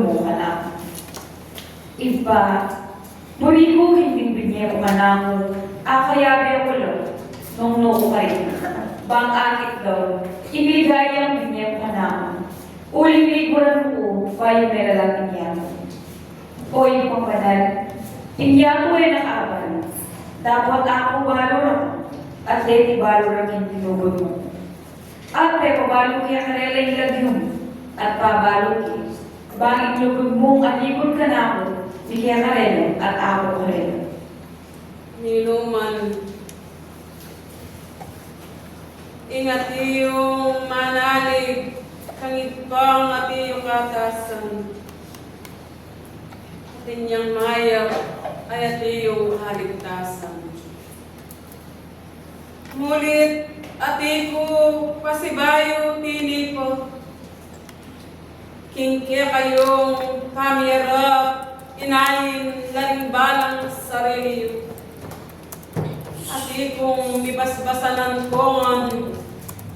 mo anak. Iba, muri ko hindi binye ko anak ko, kaya ko lang, nung ko kayo. Bang akit daw, ibiligayang binye ko anak ko. Uling-liguran ko, bayo may lalaki niya. O yung pambanal, hindi ko ay nakabal. Dapat ako balo lang, at leti balo lang yung tinugod mo. At may pabalo kaya karela yung lagyong, at pabalo kaya. Banging lugod mong alikod ka na ako, di kaya karela at ako karela. Niluman, ingat iyong manalig, kangit pang at iyong katasan. Tinyang mayak ay at iyong haligtasan. Mulit ati ko pasibayo tinipo, kingkya kayong pamirap, inayin lalimbalang sarili. Ati kong mibasbasanan kongan,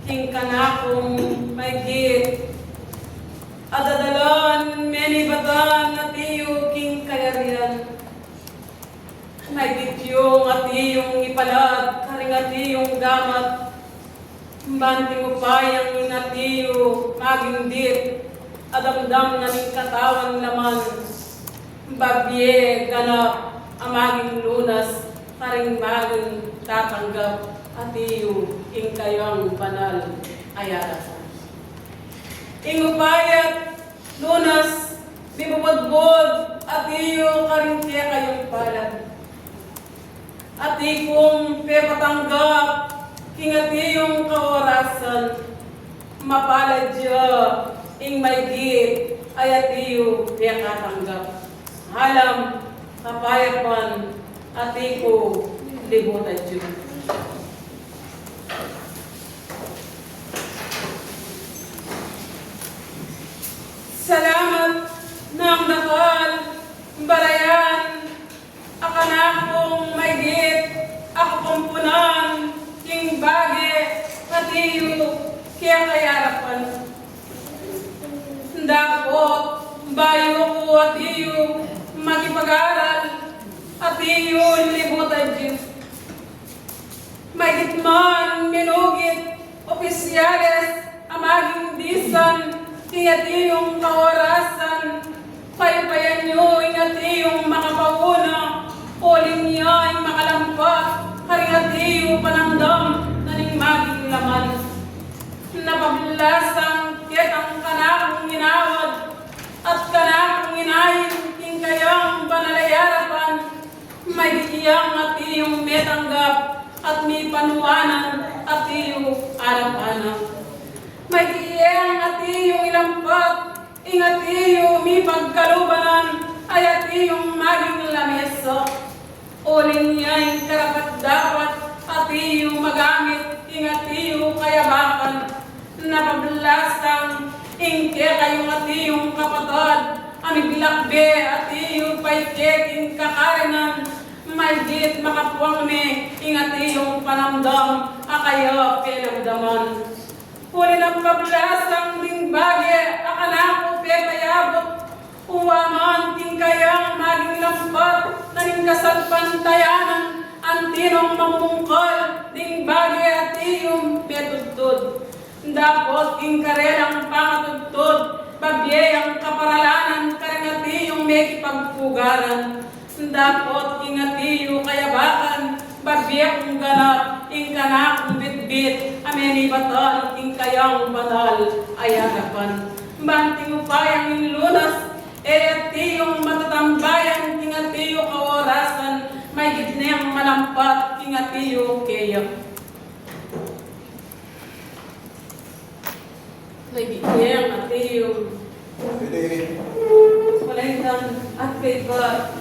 kingkana kong maigit. Adadalan, menibatan, atiyo king kayarian. Maigit yung atiyong ipalad, karing atiyong gamat. Banting upayang inatiyo, maging dit, adamdam na ning katawan laman. Babye, ganap, amaging lunas, karing maging tatanggap, atiyo king kayang banal, ayarasan. Ingupayat, lunas, bibubod-bod, at iyo karintiya kayong palad. At ikong pepatanggap, kingatiyong kaorasan, mapalad siya, ing maigit, ay at iyo pekatanggap. Halam, kapayapan, at iko, libutan siya. Salamat ng dakal, balayan, akanakong maigit, ako kumpunan, king bage, patiyo, kaya kayarapan. Dapot, bayo ko at iyo, makipag-aral, at iyo libutan din. Maigit man, minugit, opisyales, amaging disan, ingat iyong kaorasan, payapayan nyo, ingat iyong makapaguna, uling niya ay makalampas, karingat iyong panandam, naning maging laman. Napabilasang kitang kanakong ginawad, at kanakong inayin, king kayang banalayarapan, may iyang at iyong metanggap, at may panuwanan, at iyong arap-anap. May iyang at iyong ilampat, ingat iyo mi pagkalubanan, ay at iyong maging lamesa. Uling niya'y karapat-dapat, at iyong magamit, ingat iyo kayabakan. Napablasang, ingke kayong at iyong kapatad, amiglakbe at iyong paikeking kakarinan. Maigit makapuang me, ingat iyong panamdam, akaya pinamdaman. Huli ng pablasang ding bagay, akanako pepayabot, uwaman ting kayang maging lampat, naning kasalpantayanan, antinong mamungkal, ding bagay at iyong petudtod. Dapot king karelang pangatudtod, babyayang kaparalanan, karingati yung may kipagpugaran. Dapot ingati yung kayabakan, babyak kong ganap, ing kanakong bitbit, ameni batal, ing kayang batal, ayagapan. Banting upayang ing lunas, eti yung matatambayan, ingati yung kaorasan, may gitneyang malampat, ingati yung kayak. May gitneyang ati yung walaydan at kayba,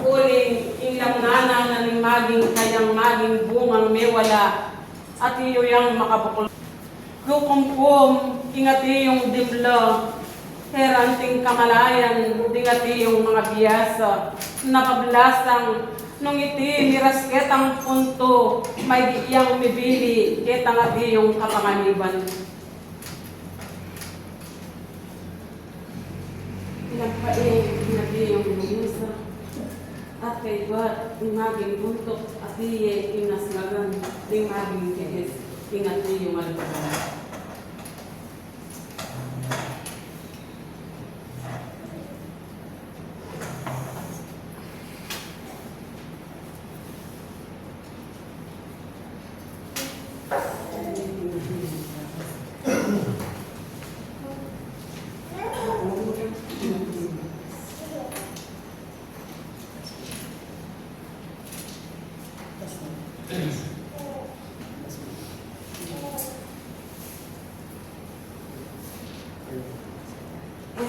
uling ilang nana na ning maging kayang maging bungang mewala at iyo yang makabukol. Lukumkum, ingati yung dibla, heranting kamalayan, dingati yung mga biyasa, nakablasang, nung iti miras ketang punto, may iyang mibili, ketang ati yung kapanganiban. Pinagpaing, pinagiyong lumisa. At kay Bat, imaging buntok at iye inaslagan, imaging kehis, ingati yung alpagan.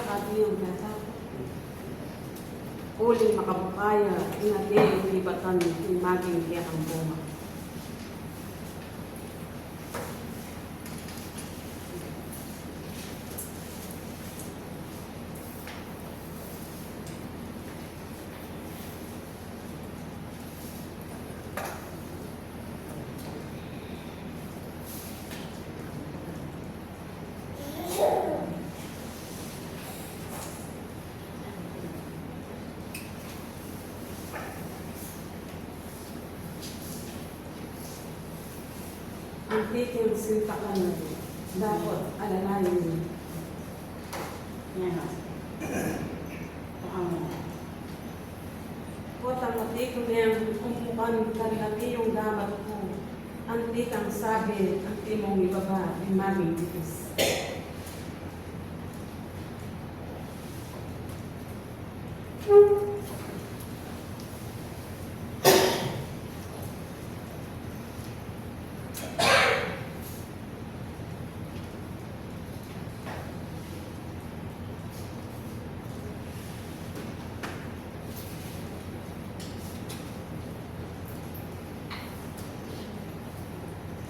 Hati yung gata. Uling makabukaya, ingati yung libatan, imaging kaya ang bunga. Ang titil sintakan na ito, dapat alalayan niyo. Yan. Kota mati ko na yung kumpukan kalati yung damat ko. Ang tikang sabi, ang timong ibaba, imaging titis.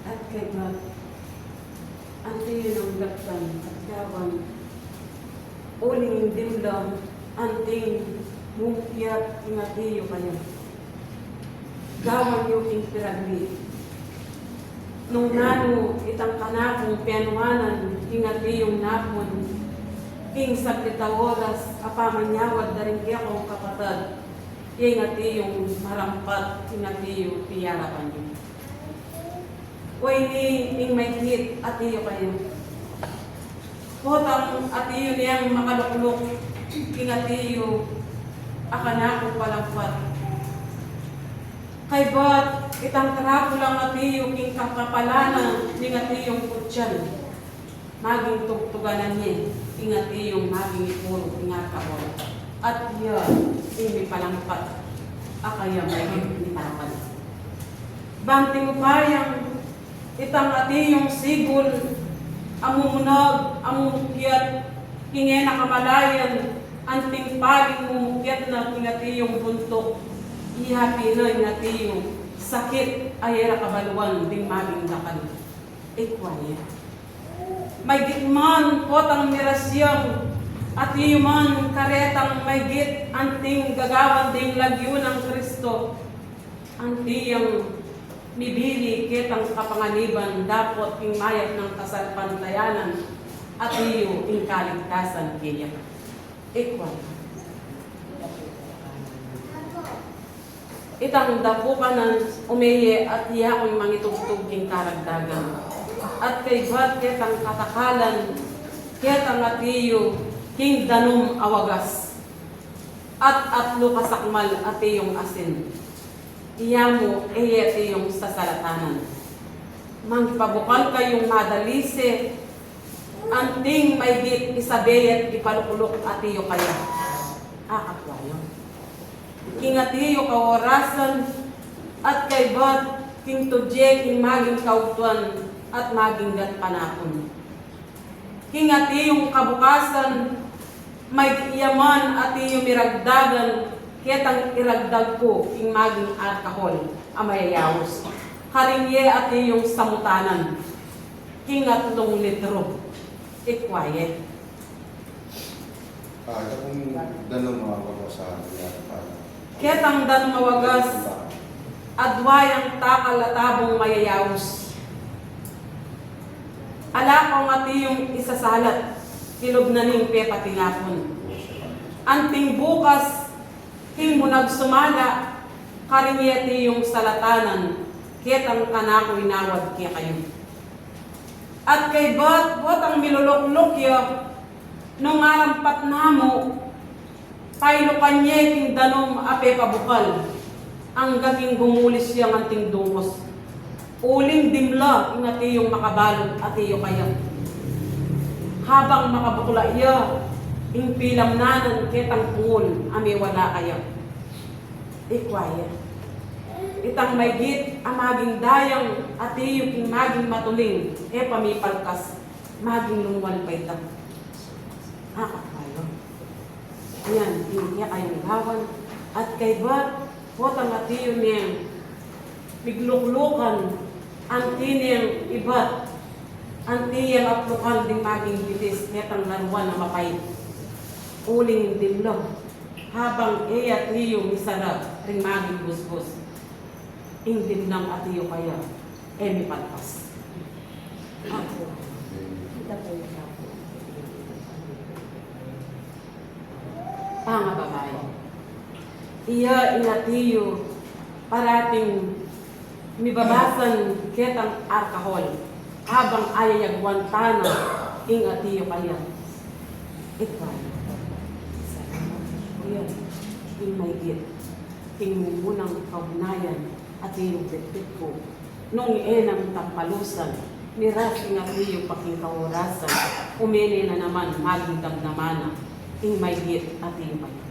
At kay God, ang tingin ng laktan at gawan, uling dimlam, anting mungkiyat ingatiyo kayo. Gawan yung king piragli. Nung nano itang kanakong pianuanan, ingatiyong napon, king saklita oras, apamanyawad na rin kaya kong kapatad, ingatiyong marampat, ingatiyo piyarapan niyo. Uy ni may hit at iyo kayo. Kotang at iyo niyang makaluklok, ingat iyo, akanako palagpat. Kay Bat, itang tarako lang at iyo, king kakapalana, ingat iyong kutsan. Maging tugtuganan niya, ingat iyong maging ipuro, ingat ka mo. At yan, imi palangpat, akaya may hindi parapan. Banting upayang, itang ati yung sigol, amumunag, amumukyat, hinge na kamalayan, anting paling mumukyat na ingati yung buntok, ihapi na ingati yung sakit, ayera kabaluan, ding maging lakal. Ikwanya. May gitman, potang mirasyang, at iyuman karetang may git, anting gagawan ding lagyo ng Kristo, antiyang mibili kitang kapanganiban dapat ing mayat ng kasalpantayanan at iyo ing kaligtasan kaya. Equal. Itang dapukan ng umiye at iya ko'y mangitugtog king karagdagan. At kay Bat kitang katakalan, kitang at iyo king danum awagas. At atlo kasakmal at iyong asin. Iya mo, iyete yung sasalatanan. Mangpabukal kayong madalise, anting may git isabeyat ipalukulok at iyo kaya. Akatwayo. Ingatiyo kaorasan, at kay Bat, king tudye, king maging kautuan, at maging gat panakon. Ingatiyo kabukasan, may iyaman at iyo miragdagan, kitang iragdag ko ing maging alkohol amayayawos. Karingye at iyong samutanan. Kingatlong litro. Ikwayet. Ito kung danong mga bago sa nangyari. Kitang dan mawagas, adwayang takal at tabong mayayawos. Ala kong at iyong isasalat, kilog na ning pepatingapon. anting bukas, king mo nagsumala, karingeti yung salatanan, ketang kanako inawad kaya kayo. At kay bot ang milulok-lok ya, nung arampat namo, paylo kanya king danom ape pabukal, ang gaging gumulis siyang anting dungos. Uling dimla, ingati yung makabalot at iyo kaya. Habang makabukula iya, ing pilam nanan ketang pungol, ame wala kaya. Ikwaya. Itang maygit, amaging dayang, at iyo king maging matuling, pamipalkas, maging lungwal pa itang. Kayo. Ayan, hindi kayong gawan. At kay ba, potang at iyo niyang bigluklukan, anti niyang ibat, anti niyang aplukan ding maging bitis, netang laruan na mapay. Uling dimlo, habang at iyo misarap, ring maging busbus. Ingdim ng at iyo kaya, mipalpas. Ako. Kita po yung ako. Pangababae. Iya inatiyo, parating mibabasan ketang alkohol, habang ayayagwan tana, ingatiyo kaya. Ikwan. Ayan, ing maigit, ing munang kaugnayan, at iyong bitbit ko. Nung enang tampalusan, miras ingatiyo paking kaurasan, umene na naman, maging damdamana, ing maigit at iyong payo.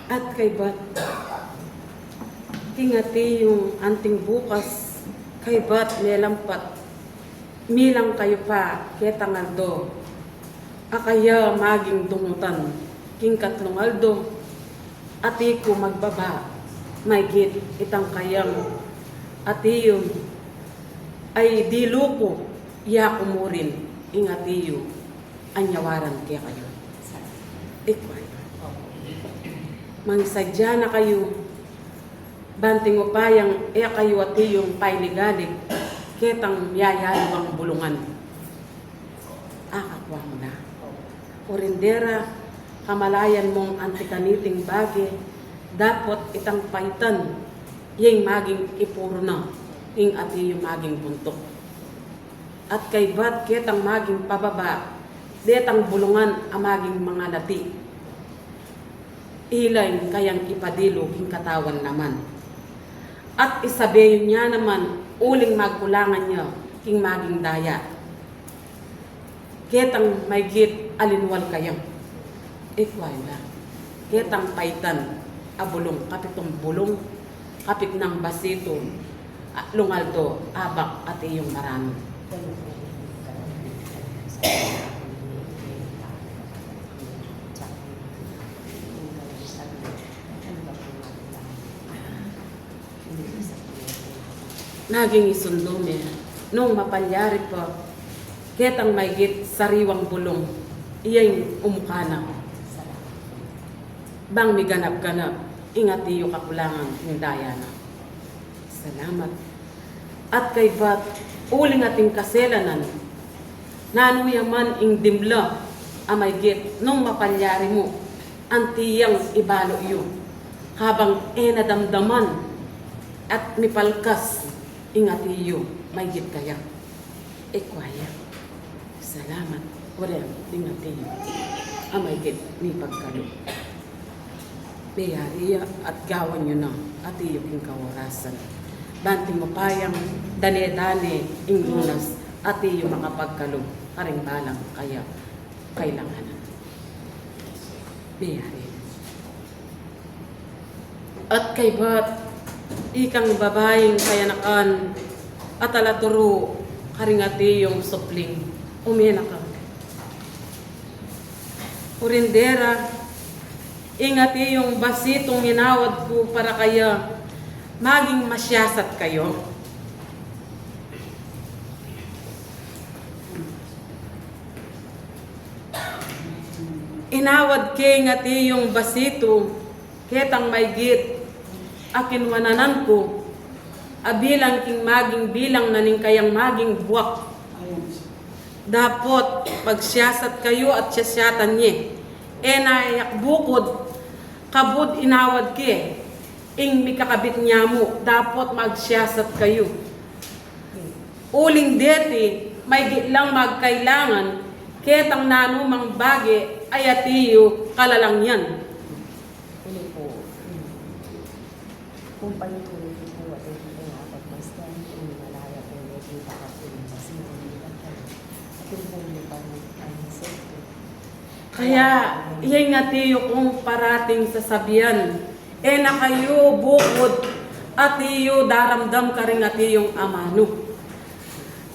At kay bat, tingati yung anting bukas, kay bat nilampat, milang kayo pa, ketangaldo, akaya maging dungutan, king katlungaldo, ati ko magbaba, may git itang kayang, ati yun, ay diluko, iya kumurin, ingatiyo, anyawaran kaya kayo. Ikway. Mangsadya na kayo, banting upayang kayo at iyong pailigalig, ketang yayalawang bulungan. Akatwa mo na. Kurindera, kamalayan mong antikaniting bagi, dapat itang paitan, yung maging ipuro na, yung at iyong maging buntok. At kay bat ketang maging pababa, detang bulungan ang maging mga lati. Ilay kayang ipadilo king katawan naman. At isabihin niya naman, uling magkulangan niya king maging daya. Ketang may git alinwal kayang. Ikway na. Ketang paitan, abulong, kapitong bulong, kapit ng basito, lungaldo, abak at iyong marami. Naging isundume, nung mapalyari pa, ketang maygit sariwang bulong, iyang umukana. Bang mi ganap-ganap, ingat iyo kakulangan ng dayana. Salamat. At kay bat, uling ating kaselanan, nanuyaman ing dimla, amaygit, nung mapalyari mo, antiyang ibalo iyo, habang nadamdaman, at mipalkas, ingat iyo, may git kaya. Ekwaya. Salamat. Wala, ingat iyo. May git, ni pagkalo. Biyari at gawan nyo na, at iyo king kawarasan. Banting mo payang, dane-dane, inglunas, at iyo makapagkalo. Karing balang kaya, kailanganan. Biyari. At kay bat, ikang babaeng kayanakan at alaturo karingati yung supling, umena ka. Urindera, ingati yung basitong inawad ko para kaya maging masyasat kayo. Inawad ke ngati yung basito, ketang may git, akin wananan ko, abilang king maging bilang naning kayang maging buwak. Dapot, pagsiyasat kayo at siyasyatan niya, naiyak bukod, kabud inawad ke, ing mikakabit niya mo, dapot magsiyasat kayo. Uling deti, may gitlang magkailangan, ketang nanumang bagi, ay atiyo kalalang yan. Ano po, kung palituloy po at hindi po nga pagmasdan, kung malaya po na kita ka po yung masino nila kayo, at yung po yung pang-isip po. Kaya, iyay nga tiyo kung parating sasabihan, na kayo bukod at iyo daramdam ka rin at iyong amano.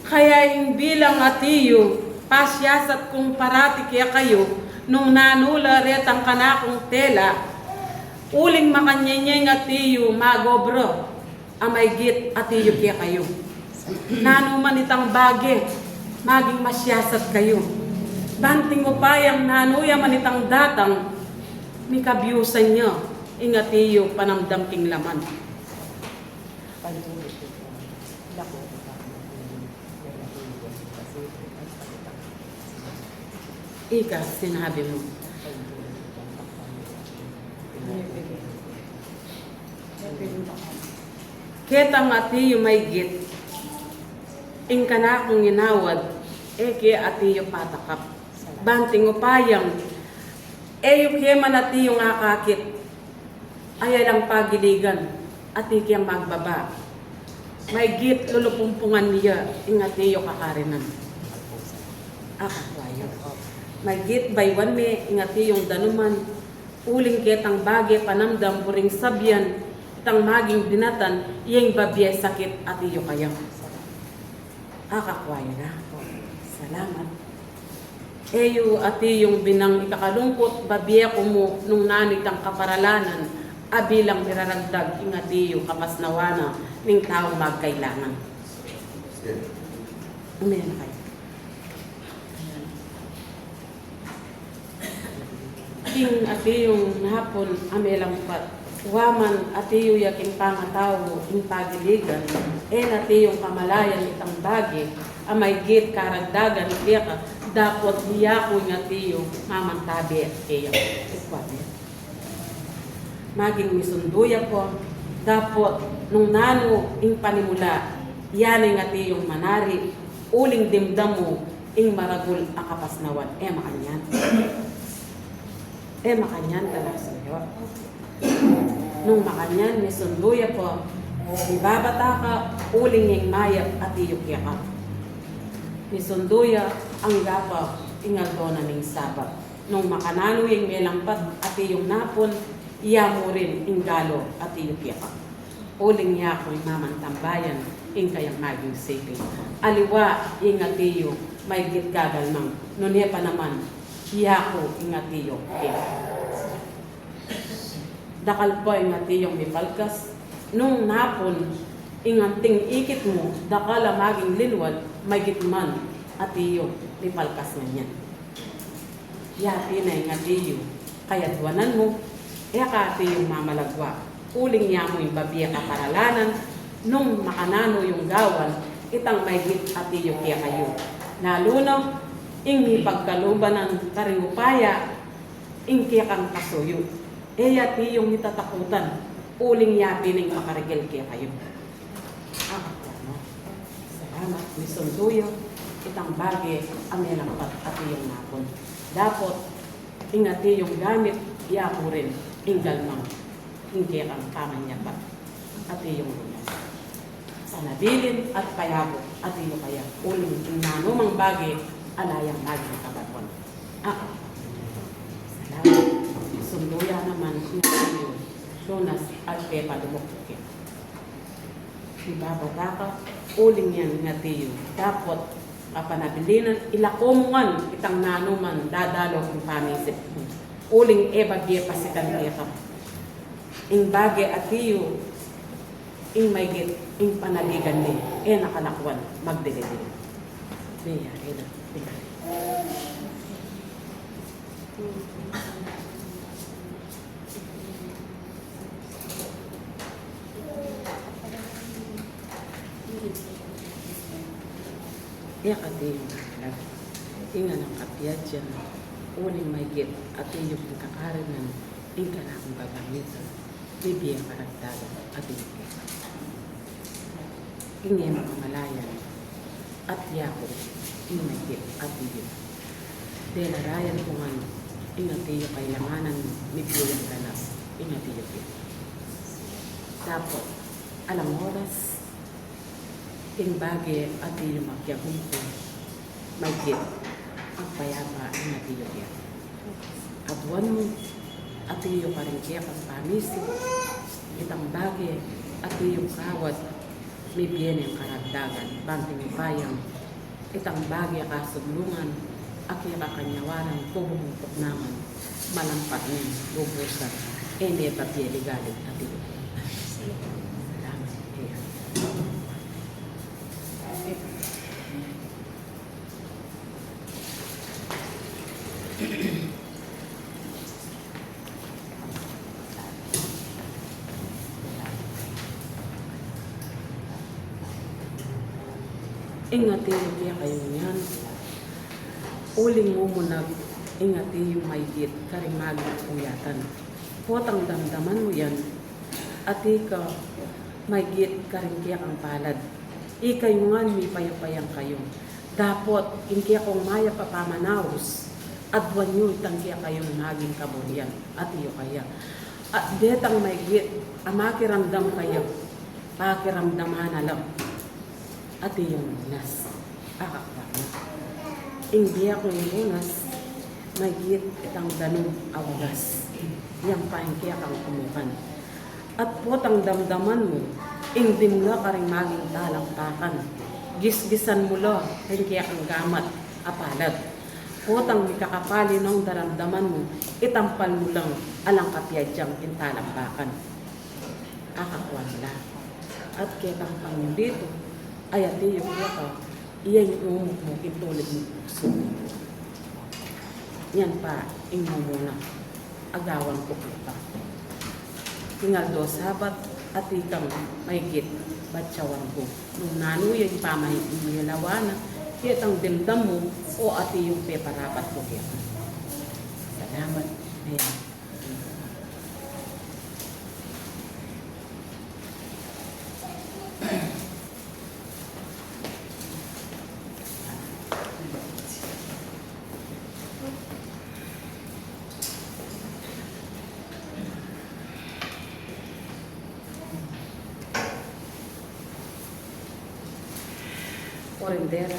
Kaya yung bilang at iyo, pasyasat kung parati kaya kayo, nung nanula retang kanakong tela, uling makanyanyay nga tiyo magobro, amay git at iyo kaya kayo. Nanuman itang bagi, maging masyasat kayo. Banting mo payang nanuya man itang datang, mikabyusan nyo, ingat iyo panamdam king laman. Palituloy po po, lako po pa po yung nalatuloy po kasi po ay palitan. Ika, sinabi mo. Palituloy po po ang Ketang atiyo may git, ing kanakong inawad, eke atiyo patakap. Banting upayang, yung keman atiyo nga kakit, ay lang pagiligan, ati kiyang magbaba. May git lulupumpungan niya, ing atiyo kakarinan. Akakwayo. May git baywan me, ing atiyong danuman, uling ketang bagi panamdam puring sabyan, itang maging binatan, iyang babye sakit at iyo kaya. Akakwayo na. Salamat. Eyo ati yung binang ikakalungkot, babye ko mo nung nanitang kaparalanan, abilang miraragdag ingati yung kapasnawana ng taong magkailangan. Umiyan na kayo. King ati yung hapon amelang pat, waman ati yung yaking pangatawo in pagiligan, ati yung kamalayan itang bagi, amay git karagdagan iya ka, dapot niya ko nga tiyo mamantabi at kaya ikwabi. Maging misunduya po, dapot nung nano ing panimula, yan nga tiyong manari, uling dimdam mo ing maragul akapasnawan, makanyan. Makanyan talaga sa'yo. Nung makanyan, misunduya po, ibabata ka, uling yung mayap at iyok ka. Misunduya ang gapa, ingaldo na ning sabat. Nung makanano yung melampat at iyong napon, iya mo rin ingalo at iyok ka. Uling niya ko'y mamantambayan, ing kayang maging siping. Aliwa, ingat iyo, may gitgagal mang, nunhe pa naman, iya ko ingat iyo. Dakal po ingat iyong mipalkas, nung napon, inganting ikit mo, dakala maging linwad, may gitman, at iyo, mipalkas na niyan. Yati na ingat iyo, kaya't wanan mo, ka ati yung mamalagwa. Uling niya mo yung babiya kaparalanan, nung makanano yung gawan, itang may git at iyo kaya kayo. Naluno, ing pagkalubanan karingupaya, ing kaya kang kasuyo. Ti yung itatakutan, uling yapi ng makarigil kaya kayo. Salamat, misunduyo, itang bagi, amelang pat at iyong napon. Dapot, ingati yung gamit, iyapo rin, inggalmang, hindi kang kamanyapat, at iyong lunas. Sa nabilin at payabo, at iyo kaya, uling nanumang bagi, alayang naging kabaton. Salamat. Sunduya naman, ingati yung lunas at pepa lumukukit. ibababa uling yan nga tiyo. Dapat kapanabilinan, ilakomungan itang nanuman, dadalo kung panisip mo. Uling ebagye pasikan niya ka. Ing bagay at tiyo, ing maygit, ing panaligan ni, nakalakwan, magdiligin. Niya, ina. Iya ka din yung inga ng kapiyad dyan, uling may git at yung kakarinan, inga na akong gagamitan, bibiyang karagdagan at ibigay. Ingay makamalayan at yako, inga may git at iyo. Delarayan ko nga, inga tiyo kailanganan, mibiyang ganap, inga tiyo git. Tapos, alam oras, ing bagay at yung magyagong ko, magigit ang payapa ang natiyo yan. Abuan mo, at yung karingkaya ang pamisi, itang bagay at yung kawat, may biyen ang karagdagan, banting bayang, itang bagay kasulungan, aki kakanyawaran, pumumutok naman, malampat ng bubusan, may papiyaligalit at yung. Salamat. Ayan. Ingati niya kayo yan. Uling mo muna, ingati yung maigit, karimagin puyatan. Potang damdaman mo yan, at ika, maigit, karingkaya kang palad. Ikay nga, may payapayang kayo. Dapat, inkiya kong maya papamanaos, at buwan nyo, itangkiya kayong naging kaburian, at iyo kaya. At detang maigit, amakiramdam kayo, pakiramdaman alam. At iyong unas, akakbama. Hindi ako yung unas, magigit itang ganong awagas. Yang paingkaya kang kumukan. At potang damdaman mo, ingdim nga ka rin maging talampakan. Gisgisan mo lo, kaya kang gamat, apalad. Potang mikakapali ng daramdaman mo, itampal mo lang alang kapyadyang intalampakan. Akakwan la. At kaya kang pangin dito, ay ati yung ka, iyan yung umuk mo, intulid mo puso. Yan pa, ingmo muna, agawan ko kita. Tingal do sabat, at ikang maigit, batsawan ko. Nung nanuyan pa may iniyalawana, kitang dimdam mo, o ati yung peparapat ko kaya. Salamat. Ayan. Orendera.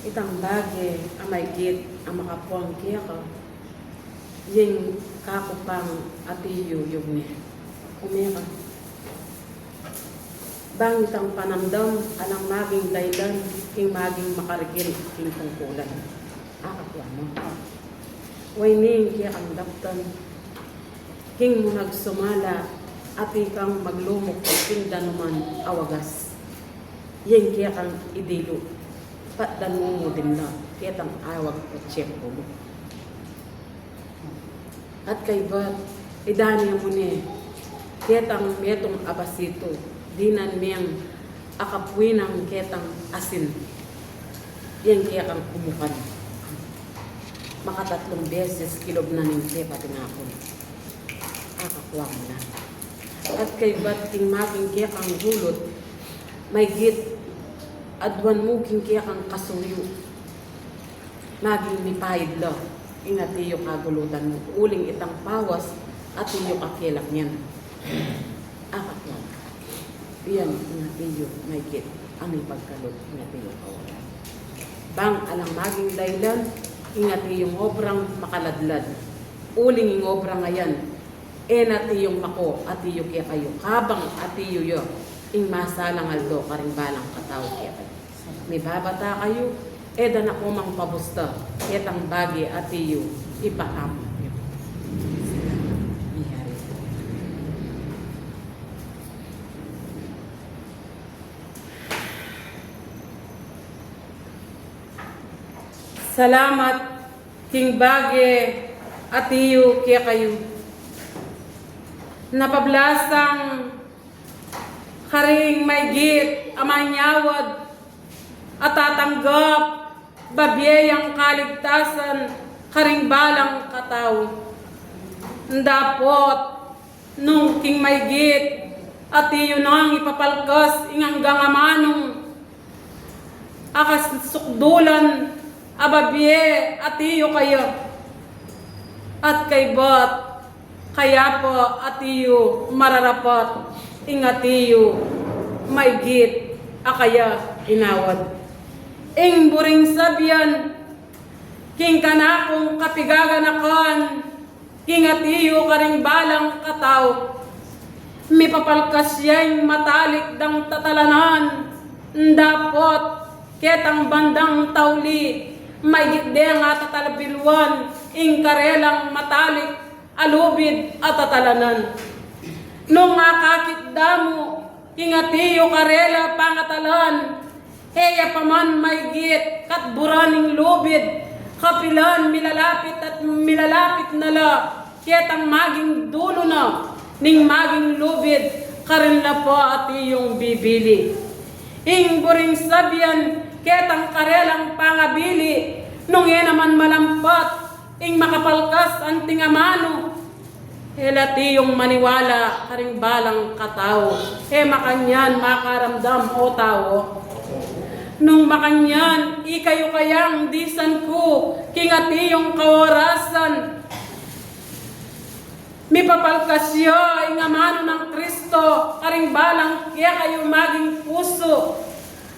Itang bagay, ang may git, ang makapuang kaya ka, yung kakupang atiyo yung niya. Kumira. Bang itang panamdam, alang maging daylan, king maging makarikil, king tungkulan. Akapwa mo. Waining kaya ang daptan, king mo nagsumala, at ikang maglumok, king danuman awagas. Yan kaya kang idilo. Patdan mo din na. Kaya tang awag o check mo. At kay ba't, idani mo niya. Kaya tang metong abasito. Dinan miyang akapwinang kaya tang asin. Yan kaya kang kumukan. Makatatlong beses kilob na ning kaya pati nga ako. Akakuha mo na. At kay ba't king maging kaya kang gulot. May git, adwan mo king kaya kang kasuyo. Maging mipahid la, ingat iyo kagulutan mo. Uling itang pawas at iyo kakilak niyan. Akak lang. Iyan, ingat iyo, may git, ang ipagkalot, ingat iyo kawalan. Bang alang maging daylan, ingat iyong obrang makaladlad. Uling yung obrang ngayan, enat iyong mako at iyo kaya kayo. Kabang at iyo yo. ing masalang aldo karing balang kataw kaya may babata kayo edan ako mang pabusta etang bagi at iyo ipakam bihari. Salamat king bagi at iyo kaya kayo napablasang karing maygit amanyawad at tatanggap babiyang kaligtasan karing balang kataw. Ndapot nung king maygit at iyo nang ipapalkas inganggang amanong akas sukdulan ababiye at iyo kayo at kay bot kaya po at iyo mararapat ingat iyo maygit akaya inawad. Ing buring sabyan king kanakong kapigaganakan king at iyo karing balang kataw mi papalkas yang matalik dang tatalanan ndapot ketang bandang tawli may gitdeng at tatalabilwan ing karelang matalik alubid at tatalanan nung makakit damo king at iyo karela pangatalan heya paman maygit kat buraning lubid kapilan milalapit at milalapit nala ketang maging dulo na ning maging lubid karin na po at iyong bibili ing buring sabyan ketang karelang pangabili nung naman malampat ing makapalkas anting amano helat iyong maniwala karing balang katao makanyan makaramdam o tao nung makanyan ikayo kayang disan ko kingat iyong kawarasan mipapalkasya ing amano ng Kristo karing balang kaya kayo maging puso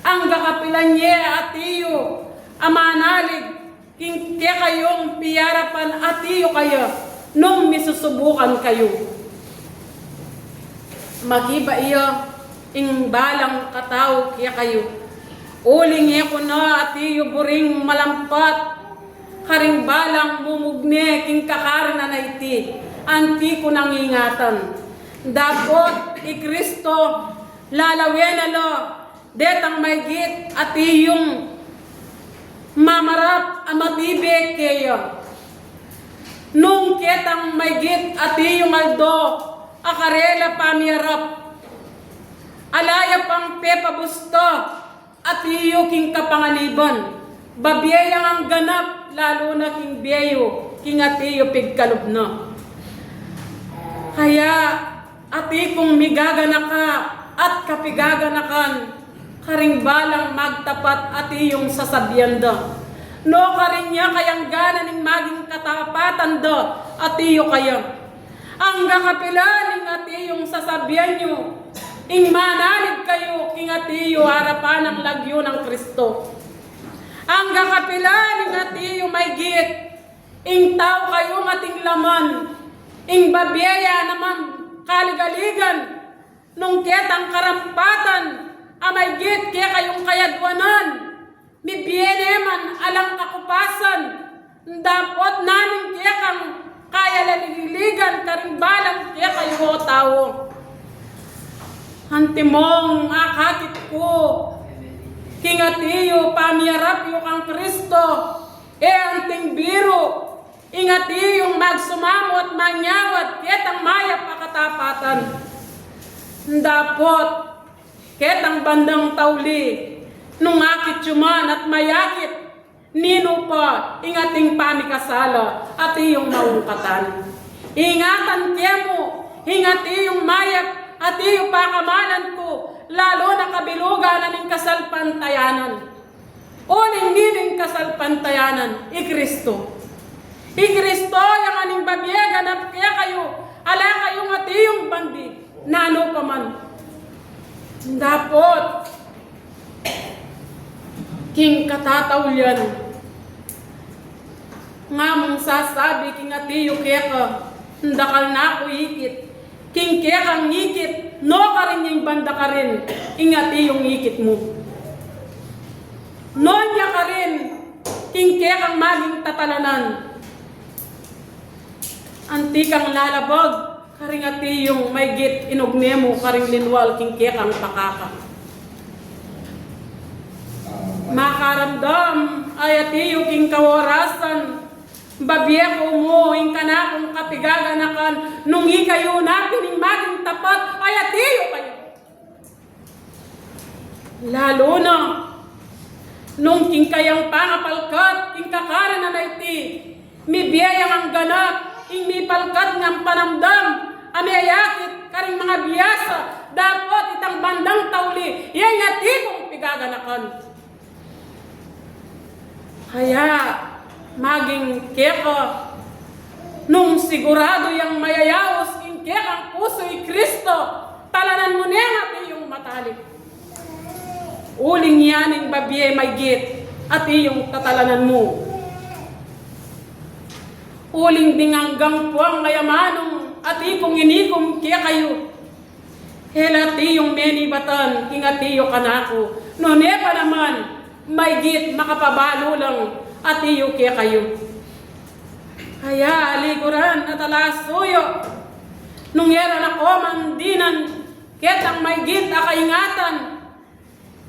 ang gakapilan niya at iyo amanalig king kaya kayong piyarapan at iyo kayo nung misusubukan kayo magiba iyo ing balang katao kaya kayo uling ko na at iyo buring malampat karing balang mumugne king kakarna na iti anti ko nang ingatan dapot Kristo lalawenalo detang maygit at iyong mamarap amatibig kayo nung ketang maygit at iyong aldo akarela pamiarap alaya pang pepabusto at iyo king kapanganiban babiyayang ang ganap lalo na king biyayo king at iyo pigkalubno kaya ati kong migaganaka at kapigaganakan karing balang magtapat at iyong sasabyan da no karing niya kayang gana ning maging katapatan da at iyo kaya ang gakapilaning at iyong sasabyan nyo ing manalig kayo king at iyo harapan ng lagyo ng Kristo ang gakapilaning at iyo may git ing tao kayo ating laman ing babiyaya naman kaligaligan nung ketang karampatan amay git kaya kayong kayadwanan mi bieneman alang kakupasan dapot namin kaya kang kaya laliligan karing balang kaya kayo tao hantimong akakit ko kingatiyo pamiyarap yu kang Kristo anting biro ingati yung magsumamo at manyawat ketang mayap akatapatan dapot ketang bandang tawli nung akit yuman at mayakit nino pa ingating pamikasala at iyong maungkatan ingatan kemo ingati yung mayap at iyong pakamalan ko lalo na kabilugan na ning kasalpantayanan uling nining kasalpantayanan Kristo Kristo yung aning babiyega na kaya kayo ala kayong at iyong bandi na ano pa man dapot king katatawlyan nga mong sasabi king at iyo kaya ka ndakal na ako ikit king kaya kang ikit no ka rin yung banda ka rin, ingati yung ikit mo. No niya ka rin, kingke kang maging tatalanan. Anti kang lalabag, karingati yung may git inugne mo, karing linwal, kingke kang pakaka. Makaramdam, ayati yung king kaworasan, babiyeko mo, ing kana kung kapigaganakan, nung ikayo na pining maging tapat, ayati yung kayo. Lalo na, nung king kayang pangapalkat, king kakaran na naiti, mi biyayang ang ganap, ing mi palkat ng panamdam, amayakit, karing mga biyasa, dapat itang bandang tauli, yan yati kong pigaganakan. Kaya, maging keka, nung sigurado yung mayayawos, king kekang puso'y Kristo, talanan mo niya natin yung matalik. Uling yaning babiye may git, at iyong tatalanan mo. Uling dinganggang puwang mayamanong, at ikong inikom kaya kayo. Helati yung meni batan, ingatiyo kanako. None pa naman, may git makapabalo lang, at iyo kaya kayo. Kaya alikuran at alasuyo, nung yaran ako mandinan, ketang may git akaingatan,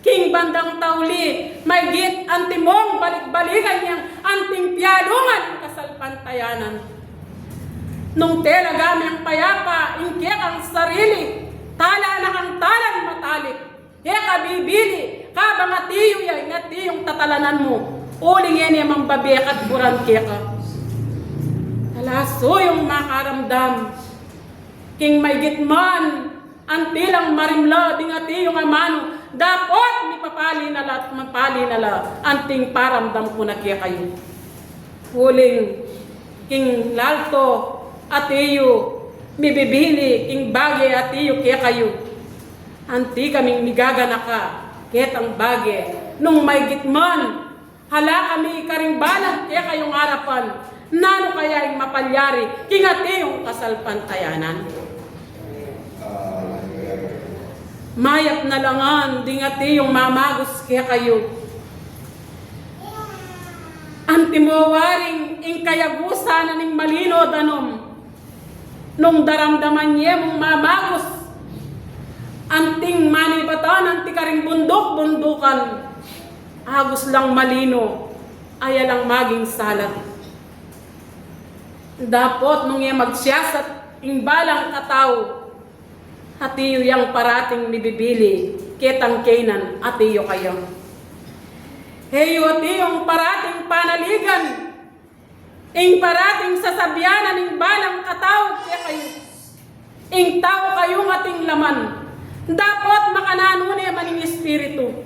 king bandang tauli, may git antimong balik-balikan niyang anting piyalungan kasalpantayanan. Nung tela gamang payapa, ingkek ang sarili, tala na kang talan matalik, kabibili, kabangatiyo yan, ngatiyong tatalanan mo, uling yan yung mga babek at buran keka. Alaso yung makaramdam, king may gitman, antilang marimla, dingatiyong amano, dapat mipapali nala at mapali nala, anting paramdam ko na kaya kayo. Uling, king lalto, at iyo, mibibili, king bagay at iyo kaya kayo. Anti kaming migagana ka, ketang bagay, nung may gitman, hala kami karing balag kaya kayong harapan, nano kaya yung mapalyari, kingati yung kasalpantayanan. Mayap na langan, dingati yung mamagos kaya kayo. Antimowaring ing kayagusa na ning malino danom, nung daramdaman niya mong mamagos, anting manibatan, anti karing bundok-bundukan, agos lang malino, aya lang maging salat. Dapat nung iya magsiyasat, ing balang katao, atiyo yang parating nibibili, ketang kainan, atiyo kayo. Heyo atiyong parating panaligan, ing parating sasabyanan, ing balang katao, kaya kayo. Ing tao kayong ating laman, dapat makanano niya maning espiritu.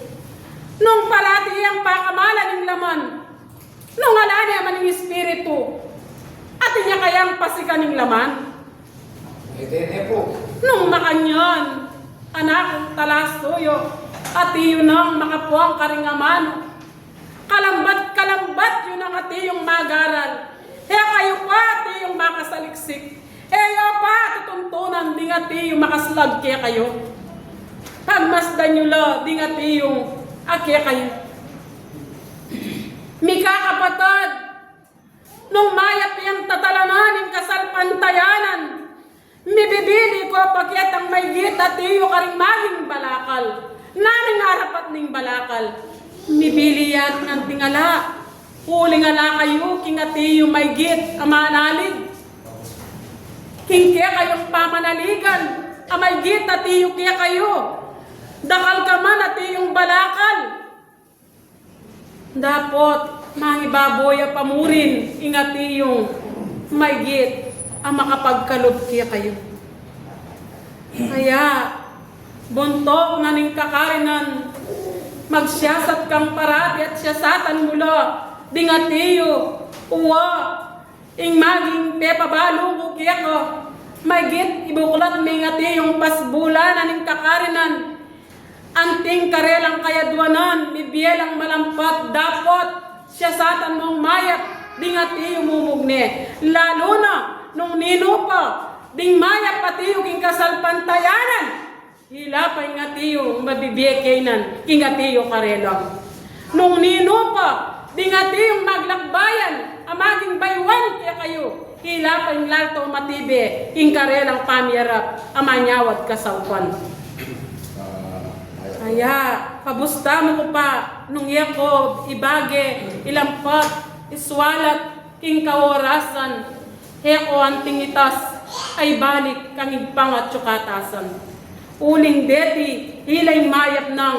Nung parati ang pakamalan ng laman, nung ala niya maning espiritu, atin niya kayang pasikan ng laman. Nung makanyan, anak talasoyo, at iyo nang makapuang karingaman, kalambat yun ang atiyong magaral. Kayo pa atiyong makasaliksik. Eyo pa tutuntunan, ding atiyong makaslag kaya kayo. Pagmasdan nyo la, ding atiyong kaya kayo. Mika kapatid, nung mayat yung tatalananin kasalpantayanan, mibibili ko paket ang may git at iyo karing maging balakal. Naming harapat ning balakal. Mibili yan ng tingala. Huling ala kayo, king at iyo may git, amanalig. King kaya kayong pamanaligan, amay git at iyo kaya kayo. Dakal ka man at iyong balakal. Dapat, mangibaboy pamurin, ingat iyong may git, ang makapagkalob kaya kayo. Kaya, buntok na ning kakarinan, magsiyasat kang parati at siyasatan mula, dingatiyo, uwa, ing maging pepabalo ko kaya ko, may git, ibuklat may ngatiyong pasbula na ning kakarinan, anting karelang kayadwanan, bibiyelang malampat, dapat siyasatan mong mayat, dingatiyo mumugne, lalo na, nung nino pa, ding mayat pati yung kasalpantayanan, hilapay nga tiyo mabibiyekainan inga tiyo karelang. Nung nino pa, di nga tiyong maglakbayan, amaging baywan kaya kayo, hilapay lalto matibe, ing karelang pamiyarap, amanyawad kasawpan. Kaya, pabusta mo ko pa, nung Yakob, ibage, ilampat, iswalat, king kaorasan, heko anting itas, ay balik kang igpang at tsukatasan. Uling deti, hilay mayap ng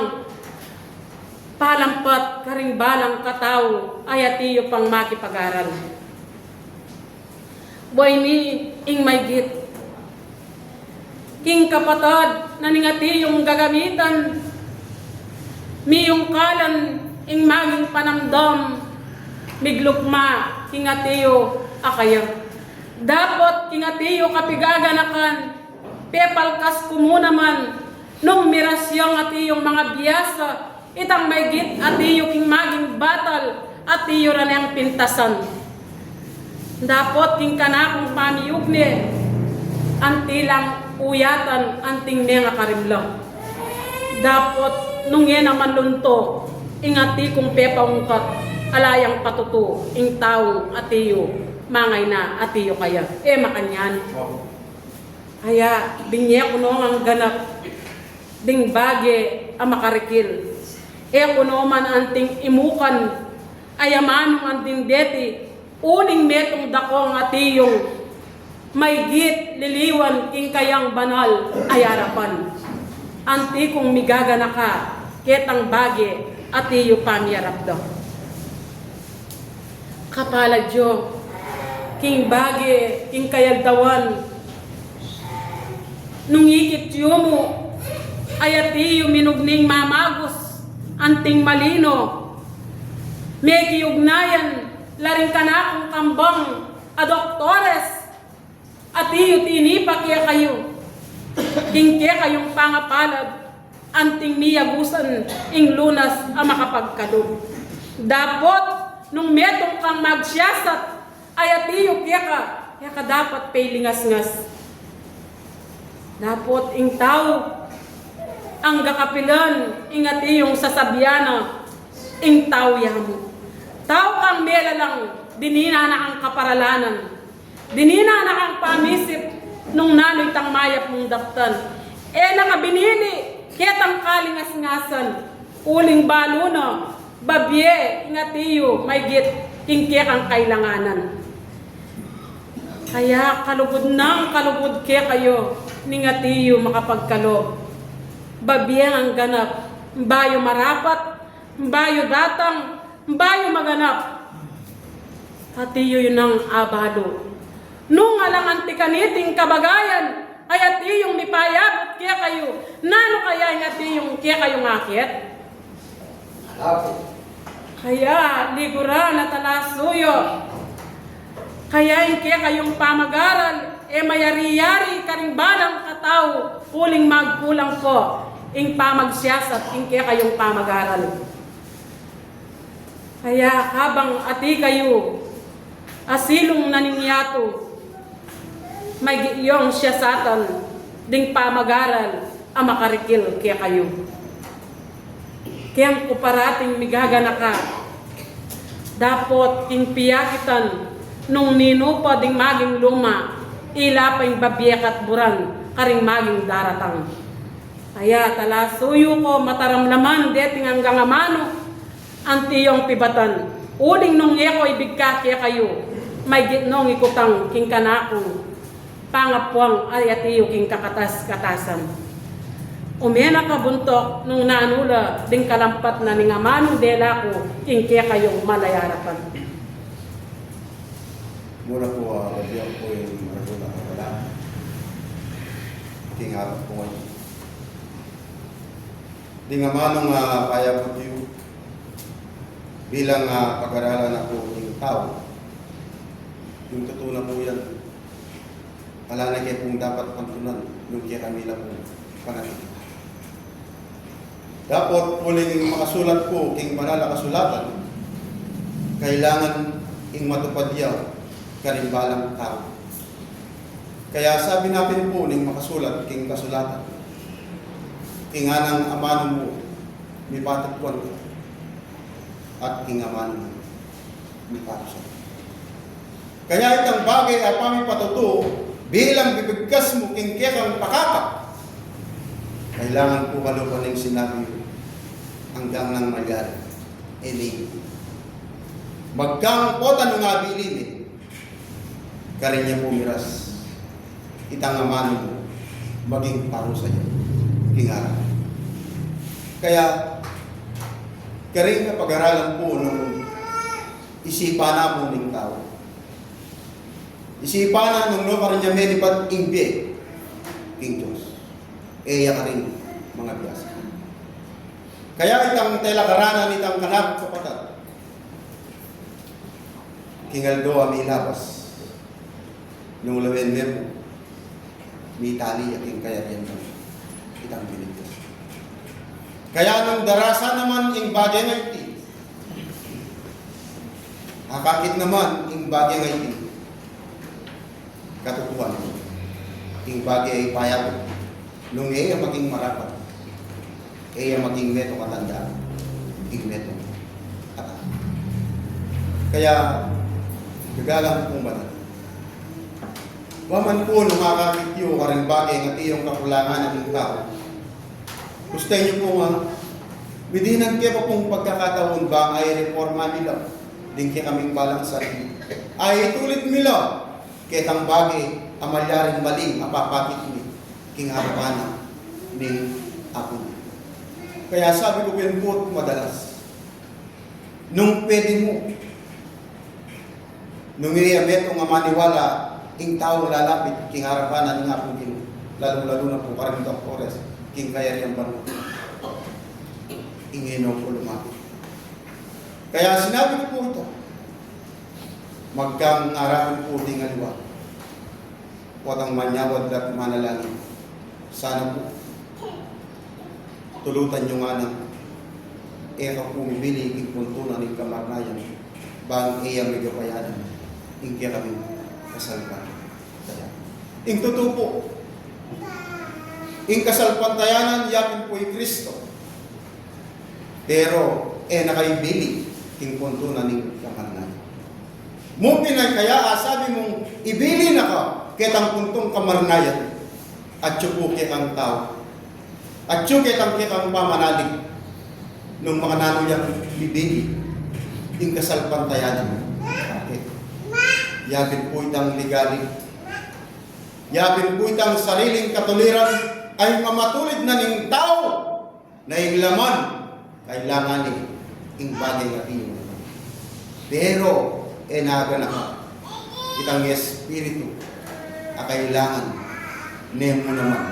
palampat, karing balang katao, ay atiyo pang makipag-aral. Boy mi, ing may git, king kapatad, naningati yung gagamitan, miyong kalan, ing maging panamdam, miglukma, kingatiyo, akaya. Dapat kingatiyo kapigaganakan, pepalkas kumunaman, nung mirasyang atiyong mga biyasa, itang may git atiyo king maging batal, atiyo ran ang pintasan. Dapat king kanakong pamiyugne, antilang uyatan, anting nga karimlang. Dapat nung yan naman lunto, ingati kong pepaungkat, alayang patuto, ing taong atiyo, mangay na atiyo kaya. Makanyan. Kaya, binye ko noong ang ganap, ding bage ang makarikil. Kuno man anting imukan, ayamanong anting deti, uling metong dakong atiyong, may git liliwan king kayang banal ayarapan. Anti kong migagana ka, ketang bage atiyo pamiyarap daw. Kapaladyo, king bage, king kayagdawan, nung ikit mo, ay atiyo minugning mamagos, anting malino, may kiugnayan, laring kanakong kambang, adoktores, atiyo tinipa kaya kayo, king kaya kayong pangapalad, anting miyagusan, ing lunas ang makapagkalog. Dapat, nung metong kang magsiyasat, ay atiyo kaya ka dapat pailingas-ngas. Dapat ing tao, ang gakapilan, ing atiyong sasabyana, ing tao yamo. Tao kang mela lang, dinina na ang kaparalanan. Dinina na ang pamisip, nung nano'y tang mayap mong daptan. Nakabinili, ketang kalingas-ngasan, uling balo na, babye, ingatiyo, may git, kingke kang kailanganan. Kaya kalugod kaya kayo, ningatiyo makapagkalo. Babye ang ganap, mbayo marapat, mbayo datang, mbayo maganap. Atiyo yun ang abalo. Nung alang antikaniting kabagayan, ay atiyong mipayabot kaya kayo. Nano kaya yung atiyong kaya kayong akit? Kaya ligura na talasuyo. Kaya yung kaya kayong pamagaral, mayari-yari karing balang katao, puling magkulang ko, ing pamagsiyasat, ing kaya kayong pamagaral. Kaya habang ati kayo, asilong naningyato, may giyong siyasatan, ding pamagaral, ang makarikil kaya kayo. Kaya kuparating migagana ka, dapat king piyakitan, nung nino pa ding maging luma, ilapay babyekat buran, karing maging daratang. Kaya talasuyo ko mataramlaman, deting hanggang amano, antiyong pibatan. Uling nung eko ibigka kaya kayo, may gitnong ikutang king kanakong, pangapuang ay atiyo king katasan. Umena ka buntok nung nanula ding kalampat na ning amanong dela ko king kaya kayong malayarapan. Muna po, gabihan po yung maragula na wala. King harap po ngayon. Di nga manong kaya po tayo bilang pag-aralan ako yung tao. Yung totoo na po yan. Wala na kayo pong dapat pantunan yung kaya kami lang po pangalit. Dapat uling makasulat po king banal kasulatan, kailangan ing matupad yaw karimbalang tao. Kaya sabi natin po ning makasulat king kasulatan, kinganang amanon mo, may patatuan ka. At kingamanon mo, may patusan. Kaya itang bagay ay pami patuto, bilang bibigkas mo kingkekang pakaka. Kailangan po kalupan ng sinabi hanggang nang magyari. Eli. Magkang pota nung abilin eh. Karinya pumiras. Itang amanon mo, maging parusa niya. Kingara. Kaya, karing pag-aralan po nung isipan na po ng tao. Isipan na nung no karinya medipat ingbe. King Diyos. Eya ka rin mga biyasa. Kaya itang telakaranan itang kanap kapatat. Kingaldo ami labas. Nung lawen mo, may tali aking kaya rin itang binigyan. Kaya nung darasa naman ing bagay ng iti, akakit naman ing bagay ng iti, katutuan ing bagay ay payag, nung iya maging marapat, iya maging meto katanda, ing meto katanda. Kaya, gagalang pong banal. Waman po nung makakityo ka rin bagay ng iyong kakulangan ng tao. Gusto niyo po nga, bidinan kayo pa pong pagkakataon ba ay reforma nila, din kayo kaming balang sarili. Ay itulit nila, ketang bagay, amalyaring maling, apapakit ni, king harapana, ni ako. Kaya sabi ko yun po madalas, nung pwede mo, nung iyamet nga maniwala, ing tao lalapit, king harapanan nga po king, lalo-lalo na po karamidang oras, king kaya riyang baro. Ingino po lumapit. Kaya sinabi ko po ito, magkang arapan po ding aliwa, watang manyawad at manalangin. Sana po, tulutan nyo nga ng eka pumibili king puntunan ng kamarnayan, bang iya may gapayanan, ing kaya kami kasalpan. Ing tutupo, ing kasalpantayanan, yapin po yung Kristo. Pero, nakaibili, ing puntunan ng kamarnayan. Mo pinay kaya, sabi mong, ibili na ka, ketang puntong kamarnayan, at tsupuki ang tao, at tsuki ang pamanalig, nung mga nanuyang ibili, ing kasalpantayanan. Okay. Yapin po itang ligali. Yapin po itang sariling katuliran ay mamatulid na ning tao na ing laman kailangan ni ing bagay na tiyo. Pero, naga na ka itang espiritu a kailangan nemo naman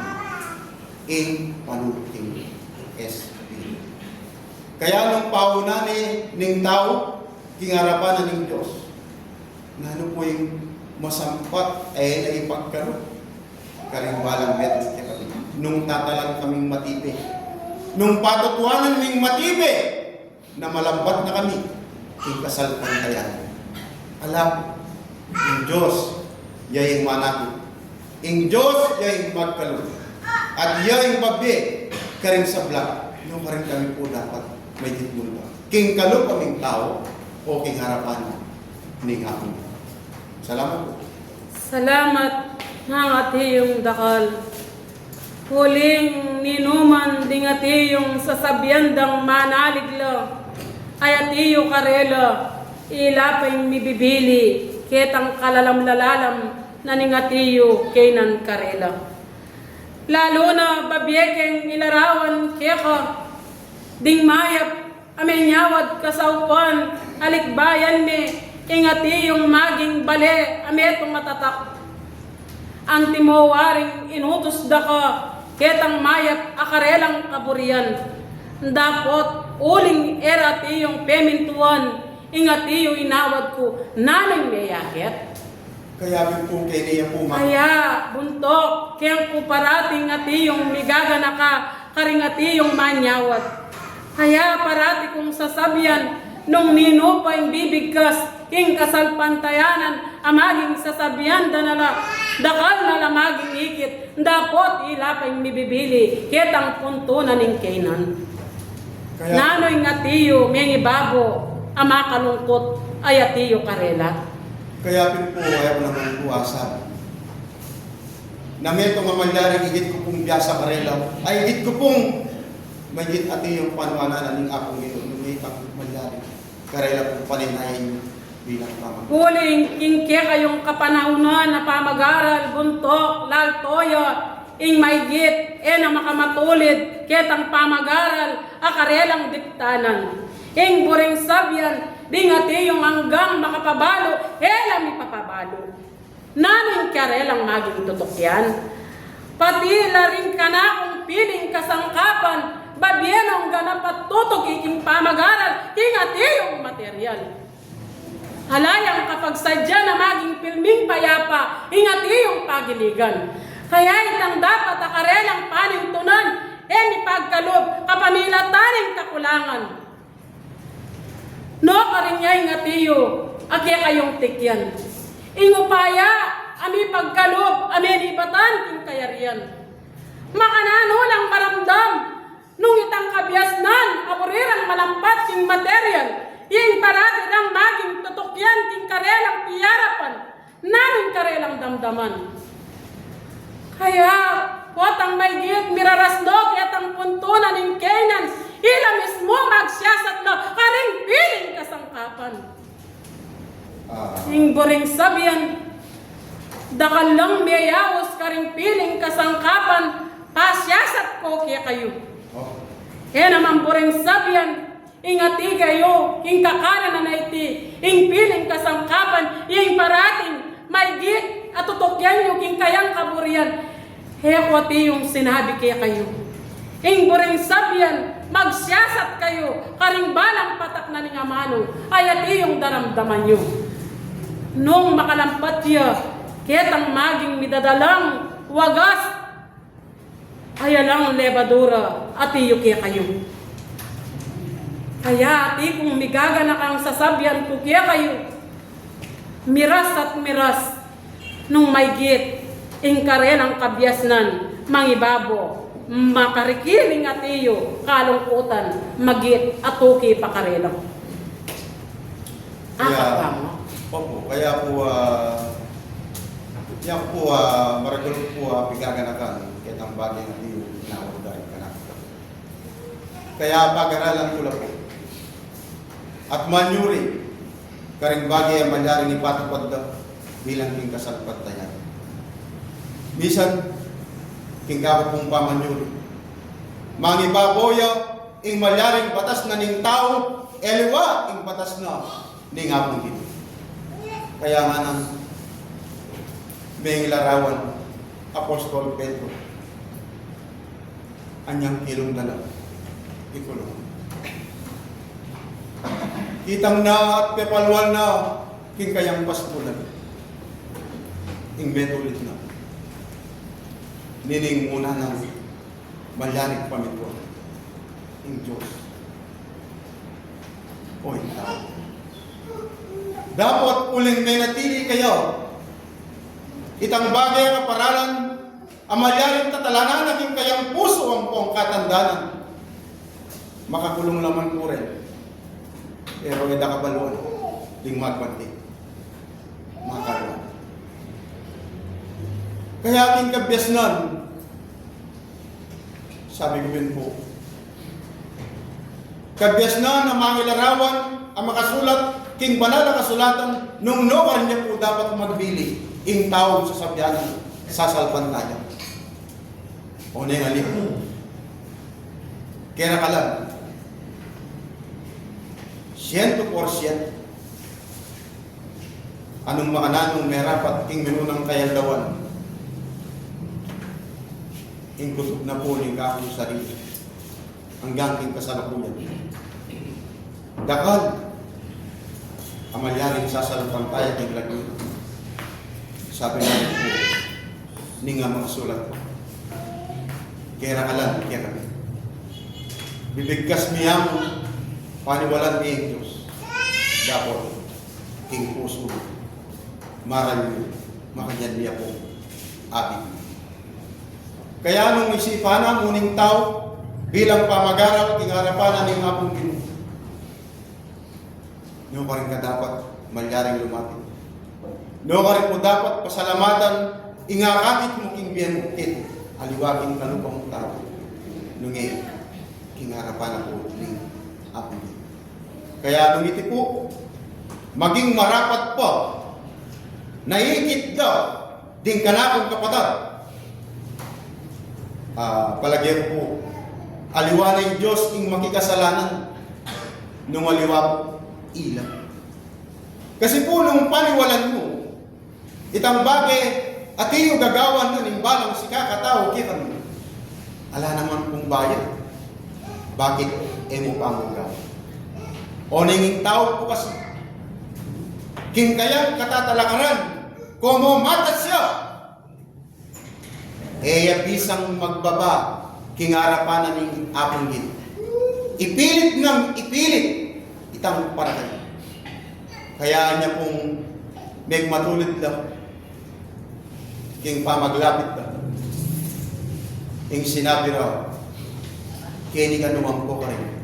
ing panuting espiritu. Kaya nung pauna ning tao, kingarapan na ning Diyos, na ano po yung masampat ay naipagkaroon. Karimbalang meron kami. Nung tatalang kaming matibe. Nung patutuanan kaming matibe, na malambat na kami, yung kasalpantayan. Alam, yung Diyos, yayang manakit. Yung Diyos, yayang magkalun. At yayang babi, karin sa blag, yung karin kami po dapat may ditmul ba. King kalo kaming tao, o king harapan ni hapon. Salamat po. Salamat ng atiyong dakal. Huling ninuman ding atiyong sasabyandang manaligla, ay atiyo karela, ilapay mibibili, ketang kalalam-lalalam na ning atiyo kenan karela. Lalo na babyekeng ilarawan keka, ding mayap, amenyawad kasaupan, alikbayan me, ingati yung maging bale, ametong matatak. Ang timowaring inutos da ka, ketang mayap akarelang kaburian. Dapot, uling erati yung pemintuan, ingati yung inawad ko, nalang mayakit. Kaya po kay niya po Kaya, buntok, kaya po parating ati yung migagana ka, karingati yung manyawad. Kaya parati kong sasabyan, nung nino pa yung bibigkas, king kasalpantayanan, amaging sasabyan danala, Dakal na lamaging ikit, dapot ilapay mibibili, kitang punto na ning Canaan. Kaya, Nanoy nga tiyo, may ibabo, ama kalungkot, ay atiyo karela. kaya po ayaw naman buwasan. Na meto nga mangyari, higit ko pong biyasa karela, ay higit ko pong magigit ati yung panuanan ng akong ito, nung may mangyari. Karela pong paninayin bilang tama. Huling kingke kayong kapanahunan na pamag-aral, buntok, laltoyo, ing maygit, na makamatulid, ketang pamag-aral, akarelang diktanan. Ing buring sabyan, dingati yung hanggang makapabalo, mi papabalo. Naning karelang maging tutok yan. Pati rin ka na kung piling kasangkapan, babyenong ganapat tutok iking pamag-aral, ingati yung material. Halayang kapag sadya na maging pilming payapa, ingati yung pagiligan. Kaya itang dapat akarelang panintunan, mi pagkalob, kapamilataning kakulangan. No, karinyay ngatiyo, akya kayong tikyan. Ingupaya, ami pagkalob, ami ibatan king kayarian. Makanano lang maramdam, nung itang kabyasnan, aburirang malampat king material, yung paratirang maging tutukyan king karelang piyarapan, namin karelang damdaman. Kaya, watang may giyot mirarasdog yatang puntunan ng Canaan, ila mismo magsiyasat na karing piling kasangkapan. Ing boring sabyan, dakal lang mayawos karing piling kasangkapan, pasyasat ko kaya kayo. Kaya naman boring sabyan, ingati kayo, ing kakanan na naiti, ing piling kasangkapan, ing parating, may git, at tutokyan yung king kayang kaburian. Kaya kwati yung sinabi kaya kayo. Ing boring sabyan, magsiyasat kayo, karing balang patak na ning amano, ay ati yung daramdaman nyo. Nung makalampat niya, ketang maging midadalang wagas, ay alang lebadura, ati yung kaya kayo. Kaya ati kung migagana kang sasabyan ko kaya kayo, miras at miras, nung may git, ingkaren ang kabyasnan, mangibabo, makarikiling atiyo, kalungkutan, magit, atuki pakarelang. Tama. Opo, kaya po, maragulog po, pigaganakan, kitang bagay na tiyo, inawaday ka na. Kaya pag-aralan ko lang po. At manyuri, karing bagay ang mangyari ni Patupad bilang king kasalpat na yan. Misan, king kapag pong pamanyuri. Mangibaboya, ing malyaring batas na ning tao, eliwa, ing batas na ning apong gito. Kaya nga nang may larawan, Apostol Pedro, anyang kilong dalaw, ikulong. Kitang na at pepalwal na, king kayang paspulan, ing betulit na. Nining muna ng malyaring pamituan, ing Diyos. O ing tao. Dapat uling may natili kayo. Itang bagay ang kaparalan, ang malyaring tatalanan naging kayang puso ang pong katandanan. Makakulong laman po rin. Pero eda kabaluan, ding magbanti. Makaluan. Kaya aking kabyasnan, sabi ko din po, kabyasnan ang mga ilarawan, ang makasulat, king banal na kasulatan, nung noon niya po dapat magbili, ing tawag sa sabyanan, sasalpan tayo. O na yung alip. Kaya nakalag, 100%, anong makananong merapat, king minunang kayaldawan, ing kusog na po ng kakong sarili, hanggang king kasalukuyan. Dakal, amalyaring sasalpan tayo ng lagi. Sabi natin po, ni nga mga sulat. Kaya nakalan, kaya kami. Bibigkas miyang paniwalan ni Diyos. Dapat, king puso, maral niyo, makanyan niya po, abi. Kaya nung isipan na muning tao bilang pamagaral king harapan ning apong Ginoo. No pa rin ka dapat malyaring lumapit. No ka rin mo dapat pasalamatan ingakakit mo king biyan kit aliwaging kalupang tao. Nungi king harapan ako ning apong Ginoo. Kaya nung iti po maging marapat po naikit daw ding kanakong kapatid. Palagyan po, aliwa na yung Diyos ing makikasalanan nung aliwa po ilang. Kasi po nung paniwalan mo, itang bagay at iyo gagawan na ning balang si kakatao kita mo. Ala naman pong bayan. Bakit emo pa ang gawin? O ninging tao po kasi, king kayang katatalakaran, komo matas siya. Bisang magbaba kingarapan ng apong Ginoo. Ipilit ng ipilit itang paratay. Kaya niya pong may matulid lang king pamaglapit lang. Ing sinabi raw, kini ka numangko ka rin.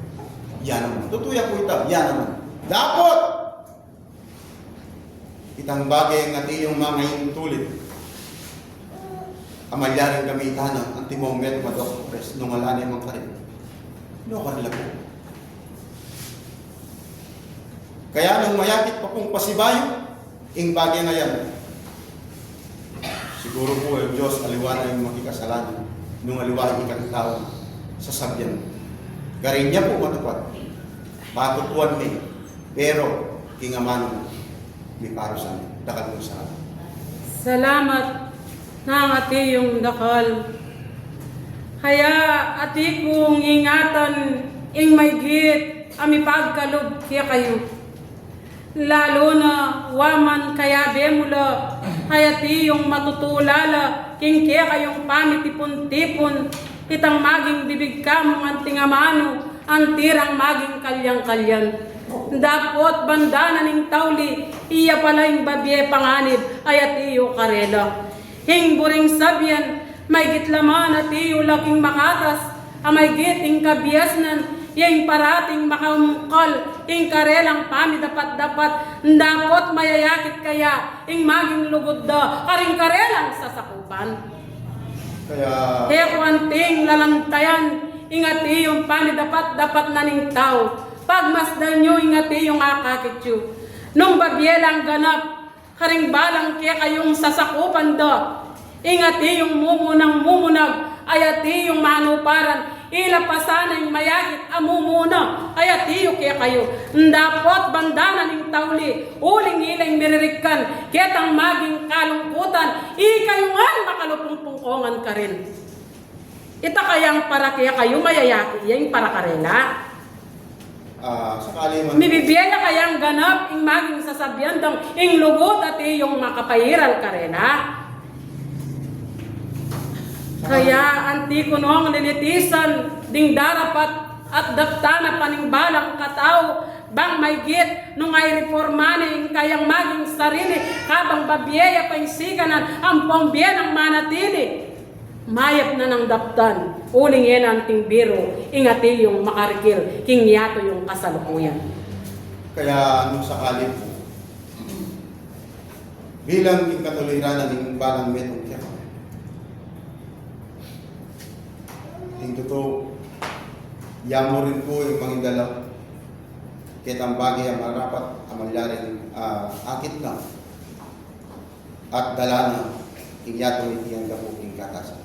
Yan naman. Tutuya po ito. Yan naman. Dapat! Itang bagay nga tiyong mga tulid. Amalyaring gamitan ang timomet madoktres nung wala na yung karin. No kanila po. Kaya nung mayakit pa pong pasibayo, ing bagay na yan. Siguro po yung Diyos aliwana yung makikasalanan nung aliwa yung ikang sa sabyan. Garin niya po matupad. Matutuan niya. Pero kingaman may parusan. Dakal mo sa akin. Salamat ng ati yung dakal. Kaya ati kong ingatan ing maygit ami pagkalob kaya kayo. Lalo na waman kaya bemula kaya ti yung matutulala king kaya kayong pamitipon-tipon kitang maging bibig ka mong anting amano ang tirang maging kalyang-kalyan. Dapot bandana ning tawli iya pala yung babye panganib ayat iyo karela. Hing buring sabyan, may gitlaman at iyo laking makatas, amay giting kabiasnan, yung parating makamukal, ing karelang pami dapat-dapat, dapot mayayakit kaya, ing maging lugod da, karing karelang sasakupan. Kaya... Hekwanting lalantayan, ingat iyong pami dapat-dapat na ning tao, pagmasdan nyo ingat iyong akakit yu. Nung babyelang ganap, karing balang kaya kayong sasakupan da. Ingati yung mumunag, ayati yung manuparan, ilapasan yung mayagit, amumuna, ayati yung kaya kayo. Ndapot bandana ng tawli, uling-iling miririkan, ketang maging kalungkutan, ikayungan makalupungpungkongan ka rin. Ita kayang para kaya kayo mayayaki, yung para karela. Sakali man. Mibibiyaya kayang ganap, ing maging sasabyan dang, ing lugod at iyong makapahiral karela. Kaya anti ko noong nilitisan ding darapat at daktana paning balang katao bang may git nung ay reformane kayang maging sarili habang babyeya pa siganan ang pambyen ng manatili. Mayap na ng daptan, uling yan anting biro, ingati yung makarikil, king yato yung kasalukuyan. Kaya nung sakali po, bilang yung katuliranan ng balang metong kaya, yung totoo, yamo rin po yung mangidalaw. Kitang bagay ang marapat, amalyaring akit lang. At dala na, inyatong itiyang gapuking katasan.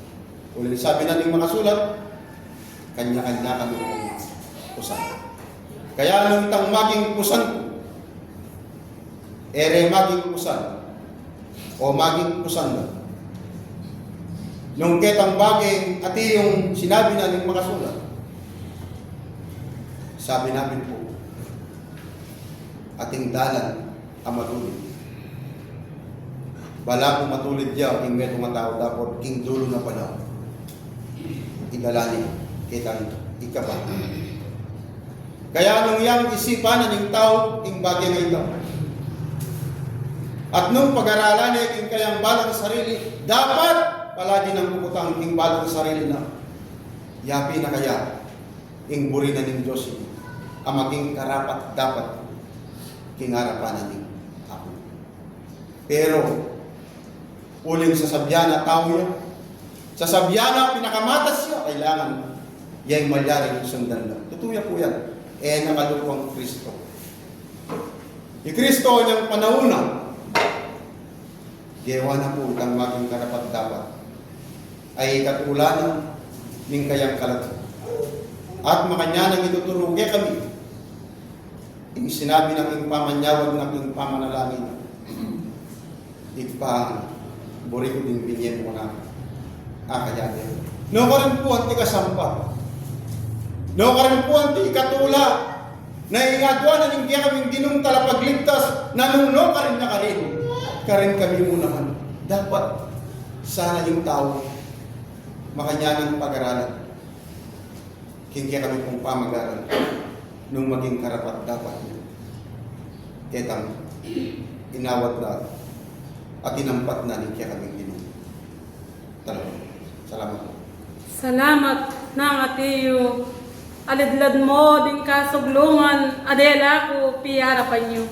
Ulit sabi natin mga sulat, kanya-kanya kami ang pusan. Kaya nung itang maging pusan ko, ere maging pusan, o maging pusan na. Nung ketang bagay, ati yung sinabi natin mga sulat, sabi namin po, ating dalan ang matulid. Bala kung matulid diya, king metong matao, dapat king dulo na pala. Idalani, kitang ikaba. Kaya nung yang isipan na ng tao, king bagay na ito. At nung pag-aralan niya king kayang balang sarili, dapat palagi nang puputang king balang sarili na yapi na kaya ing buri na ning Diyos ang maging karapat dapat king harapan ning ako. Pero uling sa sabyana tao yan. Sa sabyana pinakamatas siya, kailangan yang malyaring sundan lang. Tutuya po yan. Nakaluwang Kristo. Ni Kristo niyang panauna, gewa na po ang maging karapat dapat ay katulanan ng kayang kalat. At makanya nang ituturugi kami, yung sinabi ng aking pamanyawag ng aking pamanalangin, itpa, buri ko din binyen mo na kaya din. No ka rin po ang tikasampa. No ka rin po ang tikatula na ingadwa na hindi kaming dinong talapagligtas na nung no ka rin na ka rin. Ka rin kami munahan. Dapat sana yung tao makanya ng pag-aralan. Kaya kami pong pamag-aral nung maging karapat dapat niya. Ketang inawat na at inampat na ni kaya kaming dinong. Talaga. Salamat po. Salamat ng atiyo. Alidlad mo din kasuglungan, adela ko piyarapan niyo.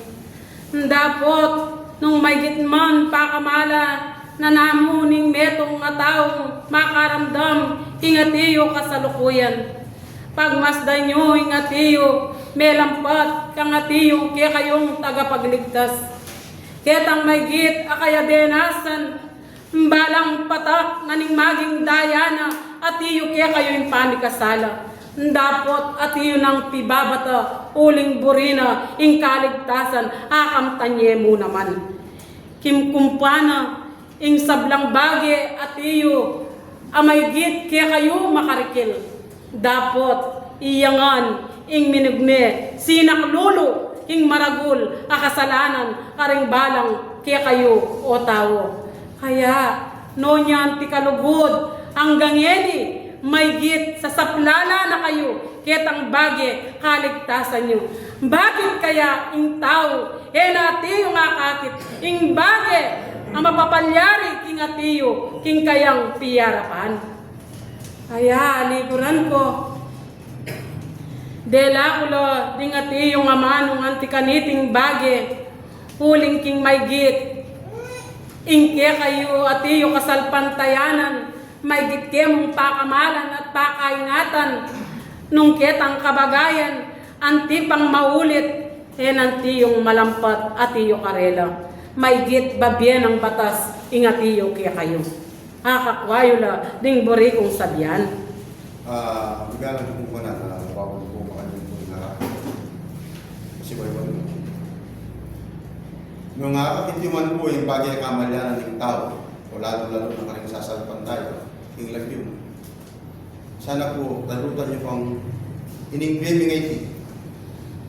Dapot, nung may gitman pakamala, na namuning metong nga taong makaramdam, ingatiyo kasalukuyan. Pagmasdan nyo, ingatiyo, may lampat, kangatiyo, kaya kayong tagapagligtas. Ketang may git, akaya denasan, balang patak, naning maging dayana, atiyo kaya kayo yung panikasala. Dapot atiyo ng pibabata, uling burina, ing kaligtasan, akam tanye mo naman. Kimkumpana, ing sablang bagi atiyo, amay git kaya kayo makarikil. Dapot iyangan, ing minugme, sinaklulu, ing maragul, akasalanan, karing balang kaya kayo o tao. Kaya, no niyan tikalugod, hanggang yeni, may git sa saplala na kayo, ketang bagi, kaligtasan nyo. Bakit kaya ing tao, nati yung akakit, ing bagi, ang mapapalyari king atiyo, king kayang piyarapan. Kaya, liburan ko, dela ulo, ding atiyong amanong antikaniting bagi, huling king may git, ingke kayo atiyo kasalpantayanan, may gitke mong pakamalan at pakaingatan, nung ketang kabagayan, antipang maulit, antiyong malampat atiyo karela. May git babyen ang batas, ingatiyo kaya kayo. Kakakwayo la, ding buri kong sabyan. Bigalan po na bawal po makalim po na kasi bayo nung kakitiman po yung bagay kamalyanan ng tao, o lalo-lalo na karing sasalpan tayo, yung lagyo. Sana po, dalutan niyo pang ining-bemingay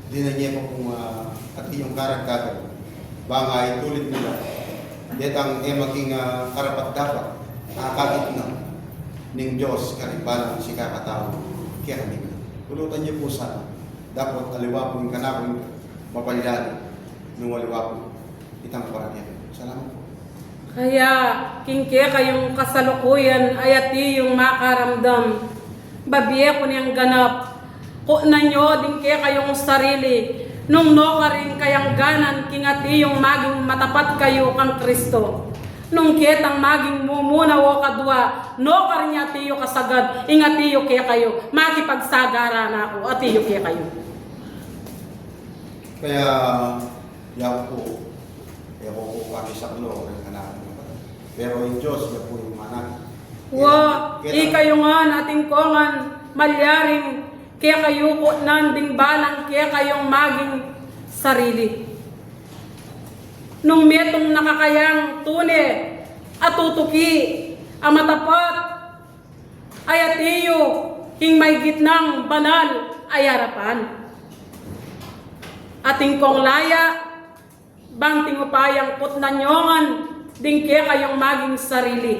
di na niya po kung at yung karagdagan. Banga itulit nila. Detang maging karapat-dapat, kakakit na ng Diyos, karimbalan si kakatao, kaya kami. Tulutan niyo po sana. Dapat aliwapon ka na kung mapalyari nung aliwapon. Itang parang salamat po. Kaya, kingke kayong kasalukuyan, ayati yung makaramdam. Babiye ko niyang ganap. Kung na nyo, din kaya kayong sarili. Nung no ka rin kayang ganan, kingati yung maging matapat kayo kang Kristo. Nung ketang maging mumuna o kadwa, no ka rin atiyo kasagad, ingatiyo kaya kayo, makipagsagara na ako, atiyo kaya kayo. Kaya, yaw po, ko kami sa klo, pero yung Diyos, yan po yung manak. Ikayo nga nating kongan, malyaring, kaya kayo ko nanding balang, kaya kayong maging sarili. Nung metong nakakayang tune at tutuki ang matapat ay atiyo king may gitnang banal ay harapan. Ating kong laya bang tingupayang putnanyongan ding kaya kayong maging sarili.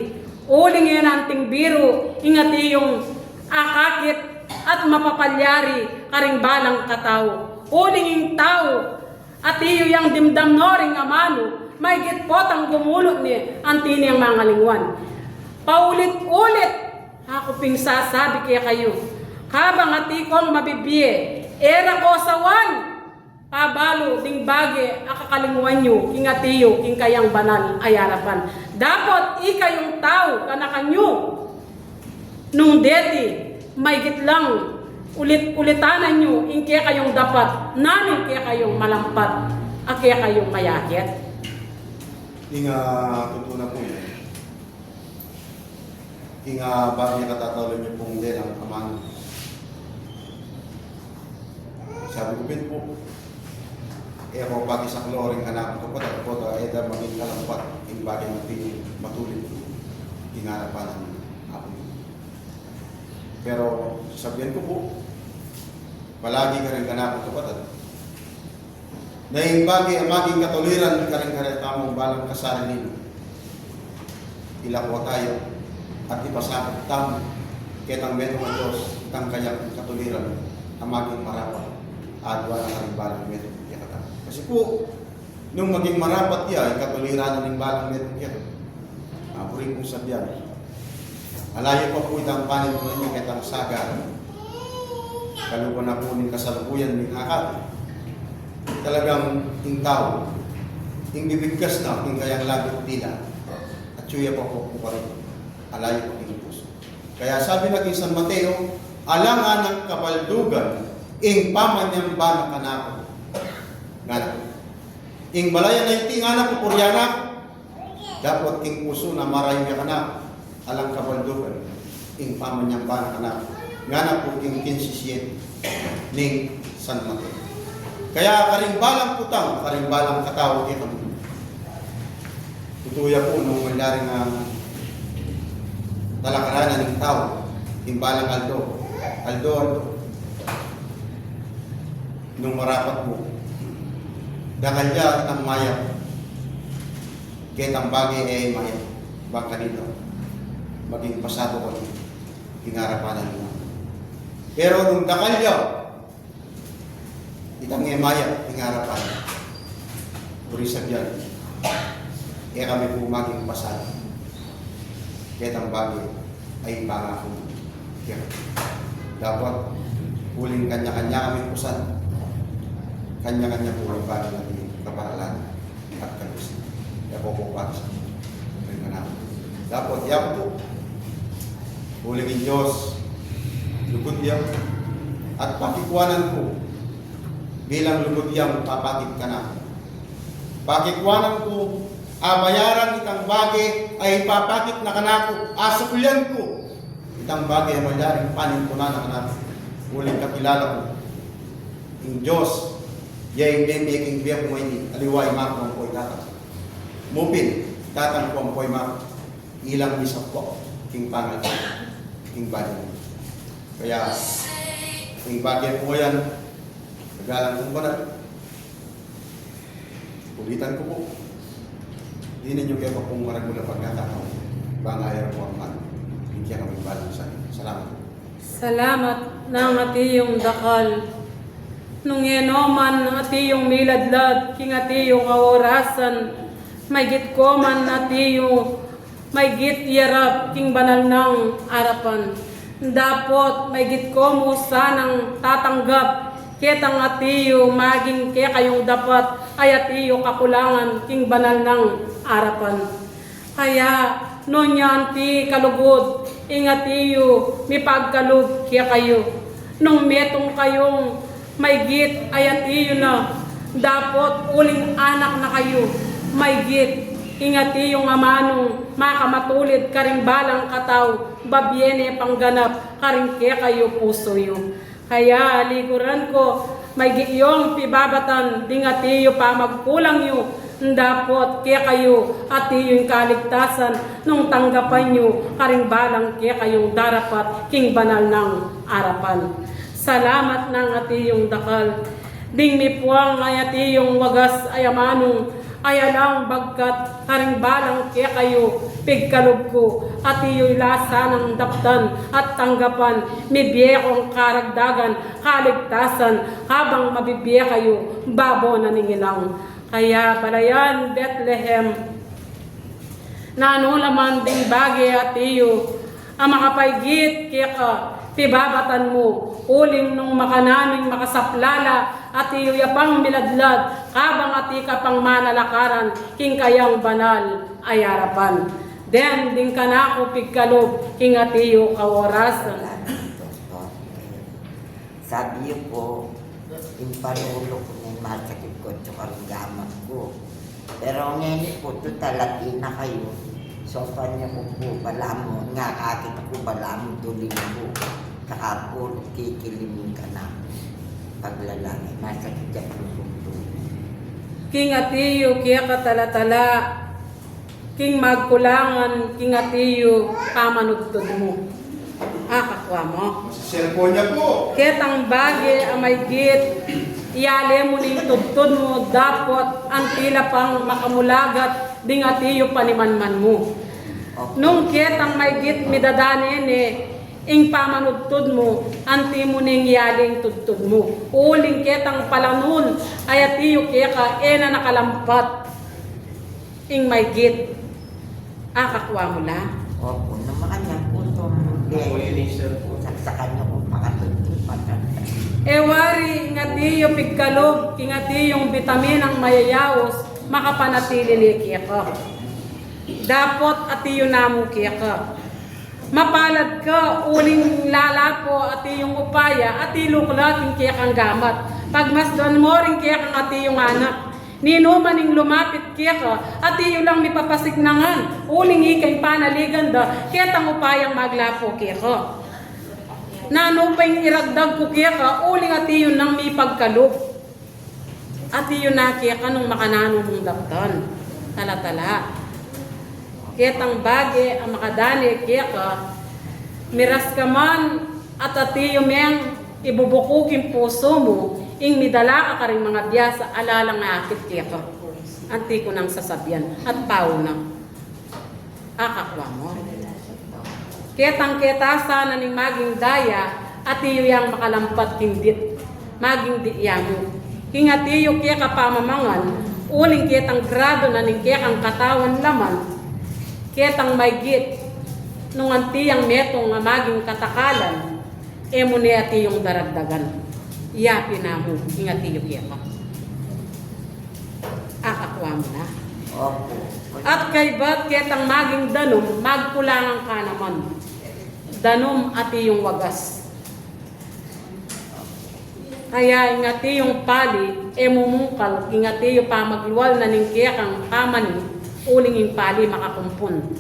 Uling yan anting biro ingati yung akakit at mapapalyari karing balang katao. Uling yung tao at iyo yang dimdam noring amano may gitpot ang gumulot ni antini ang mga lingwan. Paulit-ulit ako ping sasabi kaya kayo, habang ati kong mabibiye, era ko sawan, pabalo ding bagi akakalingwan nyo, king atiyo, king kayang banal ay harapan. Dapat ikayong tao kanakanyo, nung deti, may gitlang ulit-ulitanan nyo, ing kaya kayong dapat, namin kaya kayong malampat, kaya kayong mayakit. Tutunan po yan. Bakit niya katatawin niyo pong din ang amang. Sabi ko din po, ako pagi sa kloring anak ko po, eda maging kalampat, yung bagay natin matuloy hinarapan ng ako. Pero sabihin ko po, palagi ka rin anak ko kapatid. Na yung bagay ang maging katuliran ka rin tamang balang kasarili. Ilakwa tayo at ipasakot tamo kitang metong ang Diyos itang kanyang katuliran ang maging marapat at wala ka rin balang metong kiyata. Kasi po, nung maging marapat yan, katuliran ng balang metong kiyata, puri pong sabihan, alayo pa po itang panin mo ninyo kitang saga, kalupan na po ng kasalukuyan ng akad. Talagang ting tao, ting bibigkas na, ting kayang lagot nila, at suya pa po pa rin, alayo pa ting puso. Kaya sabi na San Mateo, alangan ng kabaldugan, ing pamanyang ba na kanako. Nga ing balayan na yung ting anak ko, puryana, dapat ting puso na marayo ka na, alang kabaldugan, ing pamanyang ba na kanako. Nga na po ing 17 ning San Mateo. Kaya karimbalang putang, karimbalang katao ito. Tutuya po nung mangyari na talakaranan ng tao, timbalang Aldo. Nung marapat mo, dakalya ang maya, kitang bagay ay maya, baka nito, maging pasado ko, hinarapanan mo. Pero nung dakalya, itang emaya, hingarapan. Burisag yan. Kaya kami po maging pasal. Kaya ang bagay ay pangako. Kaya dapat huling kanya-kanya kami pusan. Kanya-kanya po ang bagay natin kaparalan at kalusin. Kaya po po paksa. Dapat yan po. Huling Diyos. Lugod yan. At pakikwanan po. Bilang lugod yang papakit ka na. Pakikwanan ko, bayaran itang bagay ay papakit na kanako, asukyan ko. Itang bagay ay mayaring panin ko na kanako. Uling kakilala ko. Ang Diyos, yay bende king biya ko may aliway mako ang po'y tatang. Mupin, tatang ko ang po'y mako. Ilang misap ko, king pangal ko, king bagay. Kaya, king bagay po yan, galang kong banal. Ulitan ko po. Hindi ninyo kayo pa kung maragula pagkakataon. Bangayan po ang man. Hindi kami balang sa inyo. Salamat. Salamat ng atiyong dakal. Nung yenoman atiyong miladlad, king atiyong aworasan, may git ko man atiyong, may git yarap, king banal ng arapan. Dapot, may git ko mo sanang tatanggap, kitang atiyo, maging kaya kayong dapat ay atiyo kakulangan king banal ng arapan. Kaya noon yan ti kalugod, ingatiyo, mi pagkalug kaya kayo. Nung metong kayong may git ay atiyo na, dapat uling anak na kayo, may git. Ingati yung amanong makamatulid karing balang kataw, babyene pangganap, karing kaya kayo puso yung. Kaya liguran ko, may giyong pibabatan, dingatiyo pa magkulang yo, dapot kaya kayo, at yung kaligtasan, nung tanggapan nyo, karing balang kaya kayong darapat, king banal ng arapan. Salamat ng atiyong dakal, ding mipuang ay atiyong wagas ay amanong, ay alang bagkat karing balang kaya kayo pigkalog ko at iyo'y lasa ng daptan at tanggapan mibiyekong karagdagan kaligtasan habang mabibiye kayo babo na ningilang Kaya balayan Bethlehem, nanulaman ding bagay at iyo, ang makapaygit kaya ka, pibabatan mo, uling nung makanaming makasaplala, at iyo yapang miladlad, kabang ati ka pang manalakaran, king kayang banal ay harapan. Den ding kanako pigkalob, king atiyo kaorasan. Sabi niyo po, yung panulo ko ng masakit ko at saka ang gamat ko. Pero ngayon po, tutalati na kayo. So, niya ko po, bala mo, nga akit ko, bala mo, tulim po. Saka po, kikilimin ka na. Paglalangin, masakit yan po. King atiyo kaya katalatala, king magkulangan, king atiyo, pamanugtod mo. Kakwa mo. Sa cellphone niya po. Ketang bagay amay git, iyale mo ning tugtod mo, dapat ang tila pang makamulagat, ding atiyo panimanman mo. Nung ketang may git midadanin ing pamanugtod mo, anti mo ning yaling tugtod mo. Uling ketang palanun, ay atiyo kaya ka, na nakalampat, ing may git. Kakwa mo la. Opo, naman niya po itong saksakan niyo kung pakatutupan. Ewari nga tiyo pigkalog, nga tiyong bitaminang mayayawos, makapanatili ni kiyaka. Dapat atiyo namo kiyaka. Mapalad ka, uling lalapo at iyong upaya, at iluklat yung kiyakang gamat. Pagmasdan mo rin kiyakang at iyong anak. Ninumaning lumapit kiyaka, at iyo lang nipapasignangan, uling ikay panaligan da, kiyatang upayang maglapo kiyaka. Nanupay iragdag ko kiyaka, uling at iyo nang may pagkalop. At iyo na kiyaka nung makanano mong daptan. Tala-tala. Kiyatang bagi ang makadani kiyaka, miras ka man at atiyo meng ibubukukin puso mo, ing midala ka rin mga biyasa, alalang akit kiyaka. Anti ko nang sasabyan at pao na. Kakwa mo. Ketang ketasa na ning maging daya, at iyo yang makalampat hindit. Maging diya mo. King at iyo kaya kapamamangan, uling ketang grado na ning kaya katawan laman, ketang may git, nung antiyang metong nga maging katakalan, mo ni ati yung daragdagan. Iyapi na mo, ingat iyo kaya ka. Kakwa mo na. Opo. At kay ba't ketang maging danom, magkulangan ka naman. Danom at iyong wagas. Kaya ingati yung pali, mumungkal, ingati yung pamagluwal na ning kaya kang kamanin, uling yung pali makakumpun.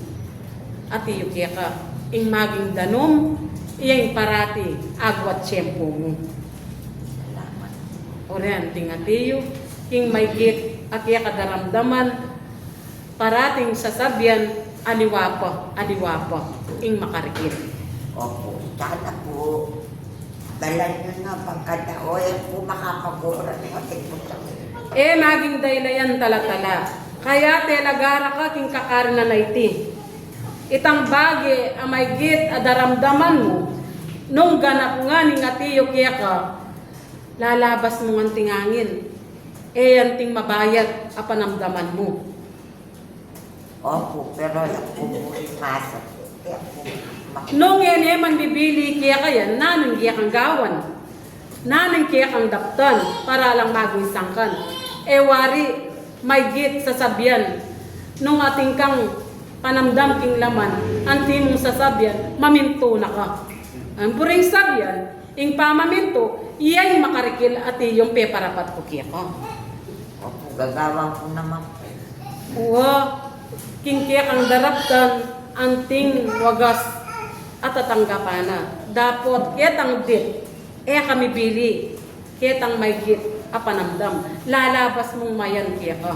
At iyo kaya ka, ing maging danom, iyang parati, agwat tiyempo mo. Salamat. Oren, tingatiyo, king may git, at iya kadaramdaman, parating sasabyan, aliwapa, ing makarikit. Opo. Sana po, dalan nyo na pagkataoyan po makapagura ng ating putang. Maging daylayan talatala. Kaya telagara ka king kakarin na naiti. Itang bagi amay git adaramdaman mo, nung ganap nga ning atiyo kaya ka, lalabas mo ang tingangin. Anting mabayad apanamdaman mo. Opo, pero ako po masa. Kaya po, Nung man bibili kaya kayan, nanang kaya kang gawan. Nanang kaya kang daptan, para lang magisangkan. Wari, may git sasabihan. Nung ating kang panamdam king laman, anti mong sasabyan, maminto na ka. Ang puring sabyan, ing pamaminto, iyay makarikil at iyong peparapat ko kaya ka. opo, gagawang po naman po. Uwa, king kaya kang daraptan, anting wagas at tatanggapan na. Dapat ketang dit, kami bili, ketang may git, apanamdam. Lalabas mong mayan kaya ka.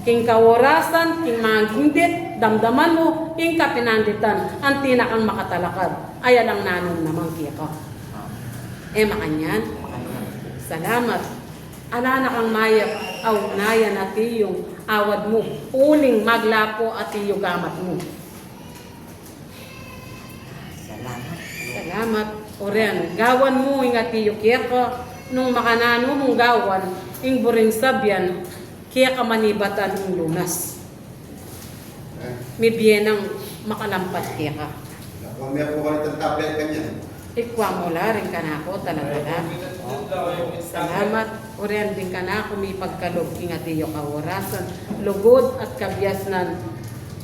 King kaorasan, king maging dit, damdaman mo, king kapinanditan, anti na kang makatalakad. Ay lang nanon naman kaya ka. Makanyan. Salamat. Ala na kang mayap, nayan at iyong awad mo. Uling maglapo at iyong gamat mo. Salamat. Salamat. Oren, gawan mo ing atiyo kaya ka, nung makanano mong gawan, ing buring sabyan, kaya kamanibatan ng lunas. Eh, May biyenang makalampat kaya ka. Mamaya po ka nitang tablet kanyan. Ikwa mo la rin ka na ako talaga na. Salamat. Uriyan din ka na ako may pagkalog kinga tiyo kawarasan. Lugod at kabyasnan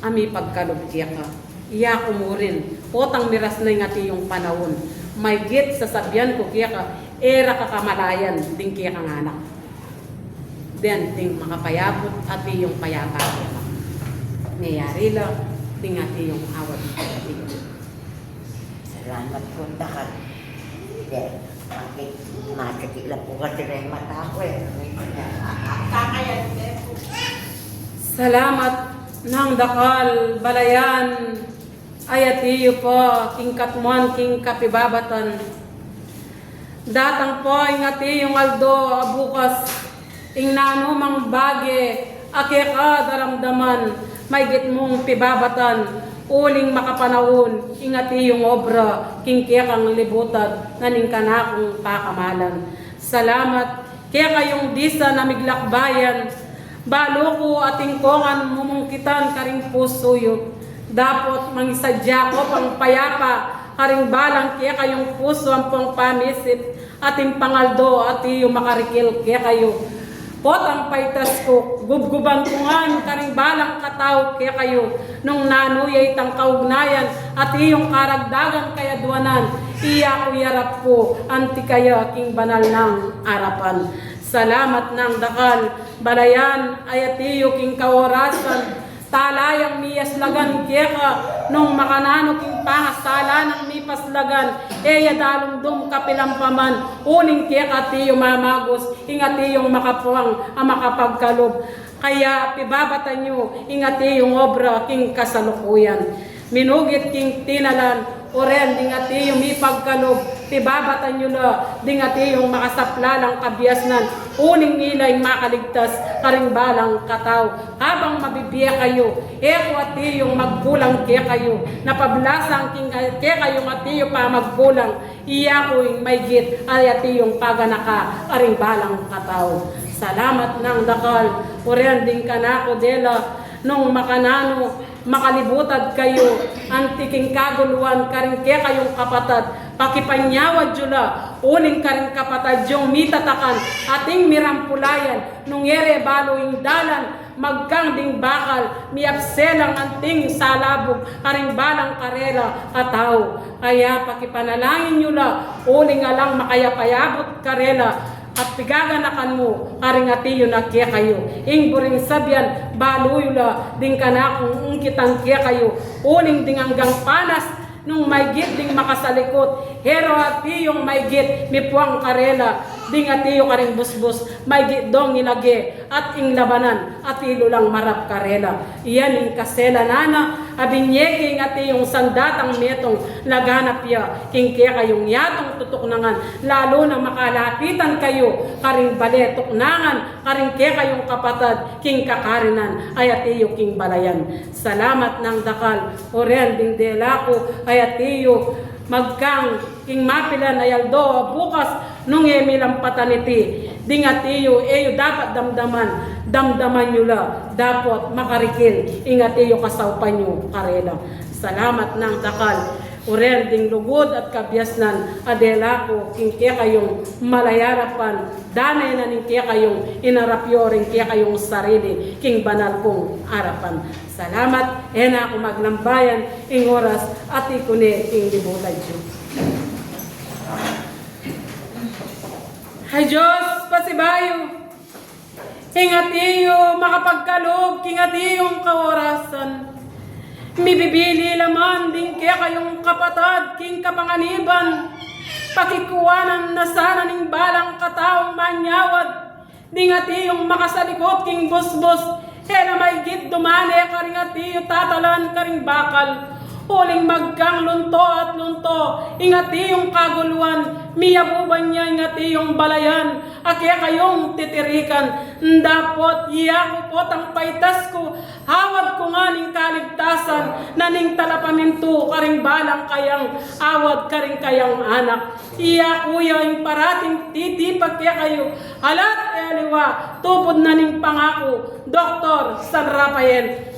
ami pagkalog kaya ka. Iya ko mo rin. Potang miras na nga tiyong panahon. May git sa sabyan ko kaya ka. Era kakamalayan din kaya kang anak. Den ding makapayabot at iyong payapa kaya ka. Niyari lang ding at iyong awad. Salamat po dakat. Masakit lang po kasi na yung mata ko eh. Kakayan po. Salamat ng dakal, balayan, ayatiyo po, king katmuan, king kapibabatan. Datang po, ingati yung aldo, abukas, ing nano mang bage, akeka daramdaman, may gitmong pibabatan, uling makapanahon, ingati yung obra, king kekang libutad, naning kanakong pakamalan. Salamat, kaya kayong disa na miglakbayan, balo ko ating kongan mumungkitan karing pusoyo. Dapat mangisadya ko pang payapa, karing balang kaya kayong puso ang pang pamisip, ating pangaldo at iyo makarikil kaya kayo. Pot ang paitas ko, gubguban ko nga karing balang kataw kaya kayo, nung nanuyay tang kaugnayan at iyong karagdagang kaya duwanan, iya ko yarap ko, anti kaya king banal ng arapan. Salamat ng dakal, balayan, ayatiyo king kaorasan, talayang miyaslagan keka, nung makanano king pangasala ng mipaslagan, eya dalumdum kapilampaman, uning keka tiyo mamagos, ingatiyong makapuang ang makapagkalob. Kaya pibabatan nyo, ingatiyong obra king kasalukuyan. Minugit king tinalan, oren dingati yung mipagkalob, tibabatan nyo la, dingati yung makasaplalang kabyasnan, uning nilay makaligtas, karing balang kataw, habang mabibiya kayo, eko ati yung magbulang kaya kayo, napablasang king kaya kayo ati yung pa magbulang, iya ko yung may git, ay ati yung paganaka, karing balang kataw. Salamat ng dakal, oren ding kanako dela, nung makanano, makalibutad kayo, antiking kaguluan, karing kaya kayong kapatad, pakipanyawad jula, uling karing kapatad yung mitatakan, ating mirampulayan, nung ere balo yung dalan, magkang ding bakal, miapselang anting salabog, karing balang karela, kataw. Kaya pakipanalangin nyo la, uling alang makayapayabot karela, at pigaganakan mo, karing atiyo na kaya kayo. Ing buring sabyan, baluyula, ding kanakong ungkitang kaya kayo. Uling ding hanggang panas, nung may git ding makasalikot. Hero atiyong may git, mipuang karela, ding atiyo karing busbus, may git dong ilage, at ing labanan, atilo lang marap karela. Iyan ing kasela nana, abinyeging atiyong sandatang metong laganap ya, king kaya kayong yatong tutok nangan, lalo na makalapitan kayo, karing baletok nangan, karing kaya kayong kapatad, king kakarinan, ay atiyo king balayan. Salamat ng dakal, oren ding delako, ay atiyo, magkang king mapilan ay aldo, bukas, nung emilang pataniti, ding atiyo, eyo dapat damdaman nyo la, dapat makarikil, ingatiyo kasawpan nyo, karela. Salamat ng dakal, uren ding lugod at kabyasnan, adela ko, king kaya kayong malayarapan, danay na ning kaya kayong inarapyo rin kaya kayong sarili, king banal kong arapan. Salamat, ena ako maglambayan, ing oras, at ikune, king libulay Diyo. Hay Diyos, pasibayo, hingatiyo makapagkalob, kingatiyong kaorasan. Mibibili laman din kaya kayong kapatad, king kapanganiban, pakikuwanan na sana ning balang kataong manyawad, dingatiyong makasalikot, king busbus, hela may git dumane, karingatiyo tatalan, karing bakal, huling magkang lunto at lunto, ingati yung kaguluan, miyabuban niya ingati yung balayan, Akya kayong titirikan. Dapot iya ko po tang paitas ko. Hawad ko nga ning kaligtasan. Naning talapaminto karing balang kayang. Awad karing kayang anak. Iya kuya yung parating titipag kaya kayo. Alat eliwa. Tupod na ning pangako. Dr. San Rafael.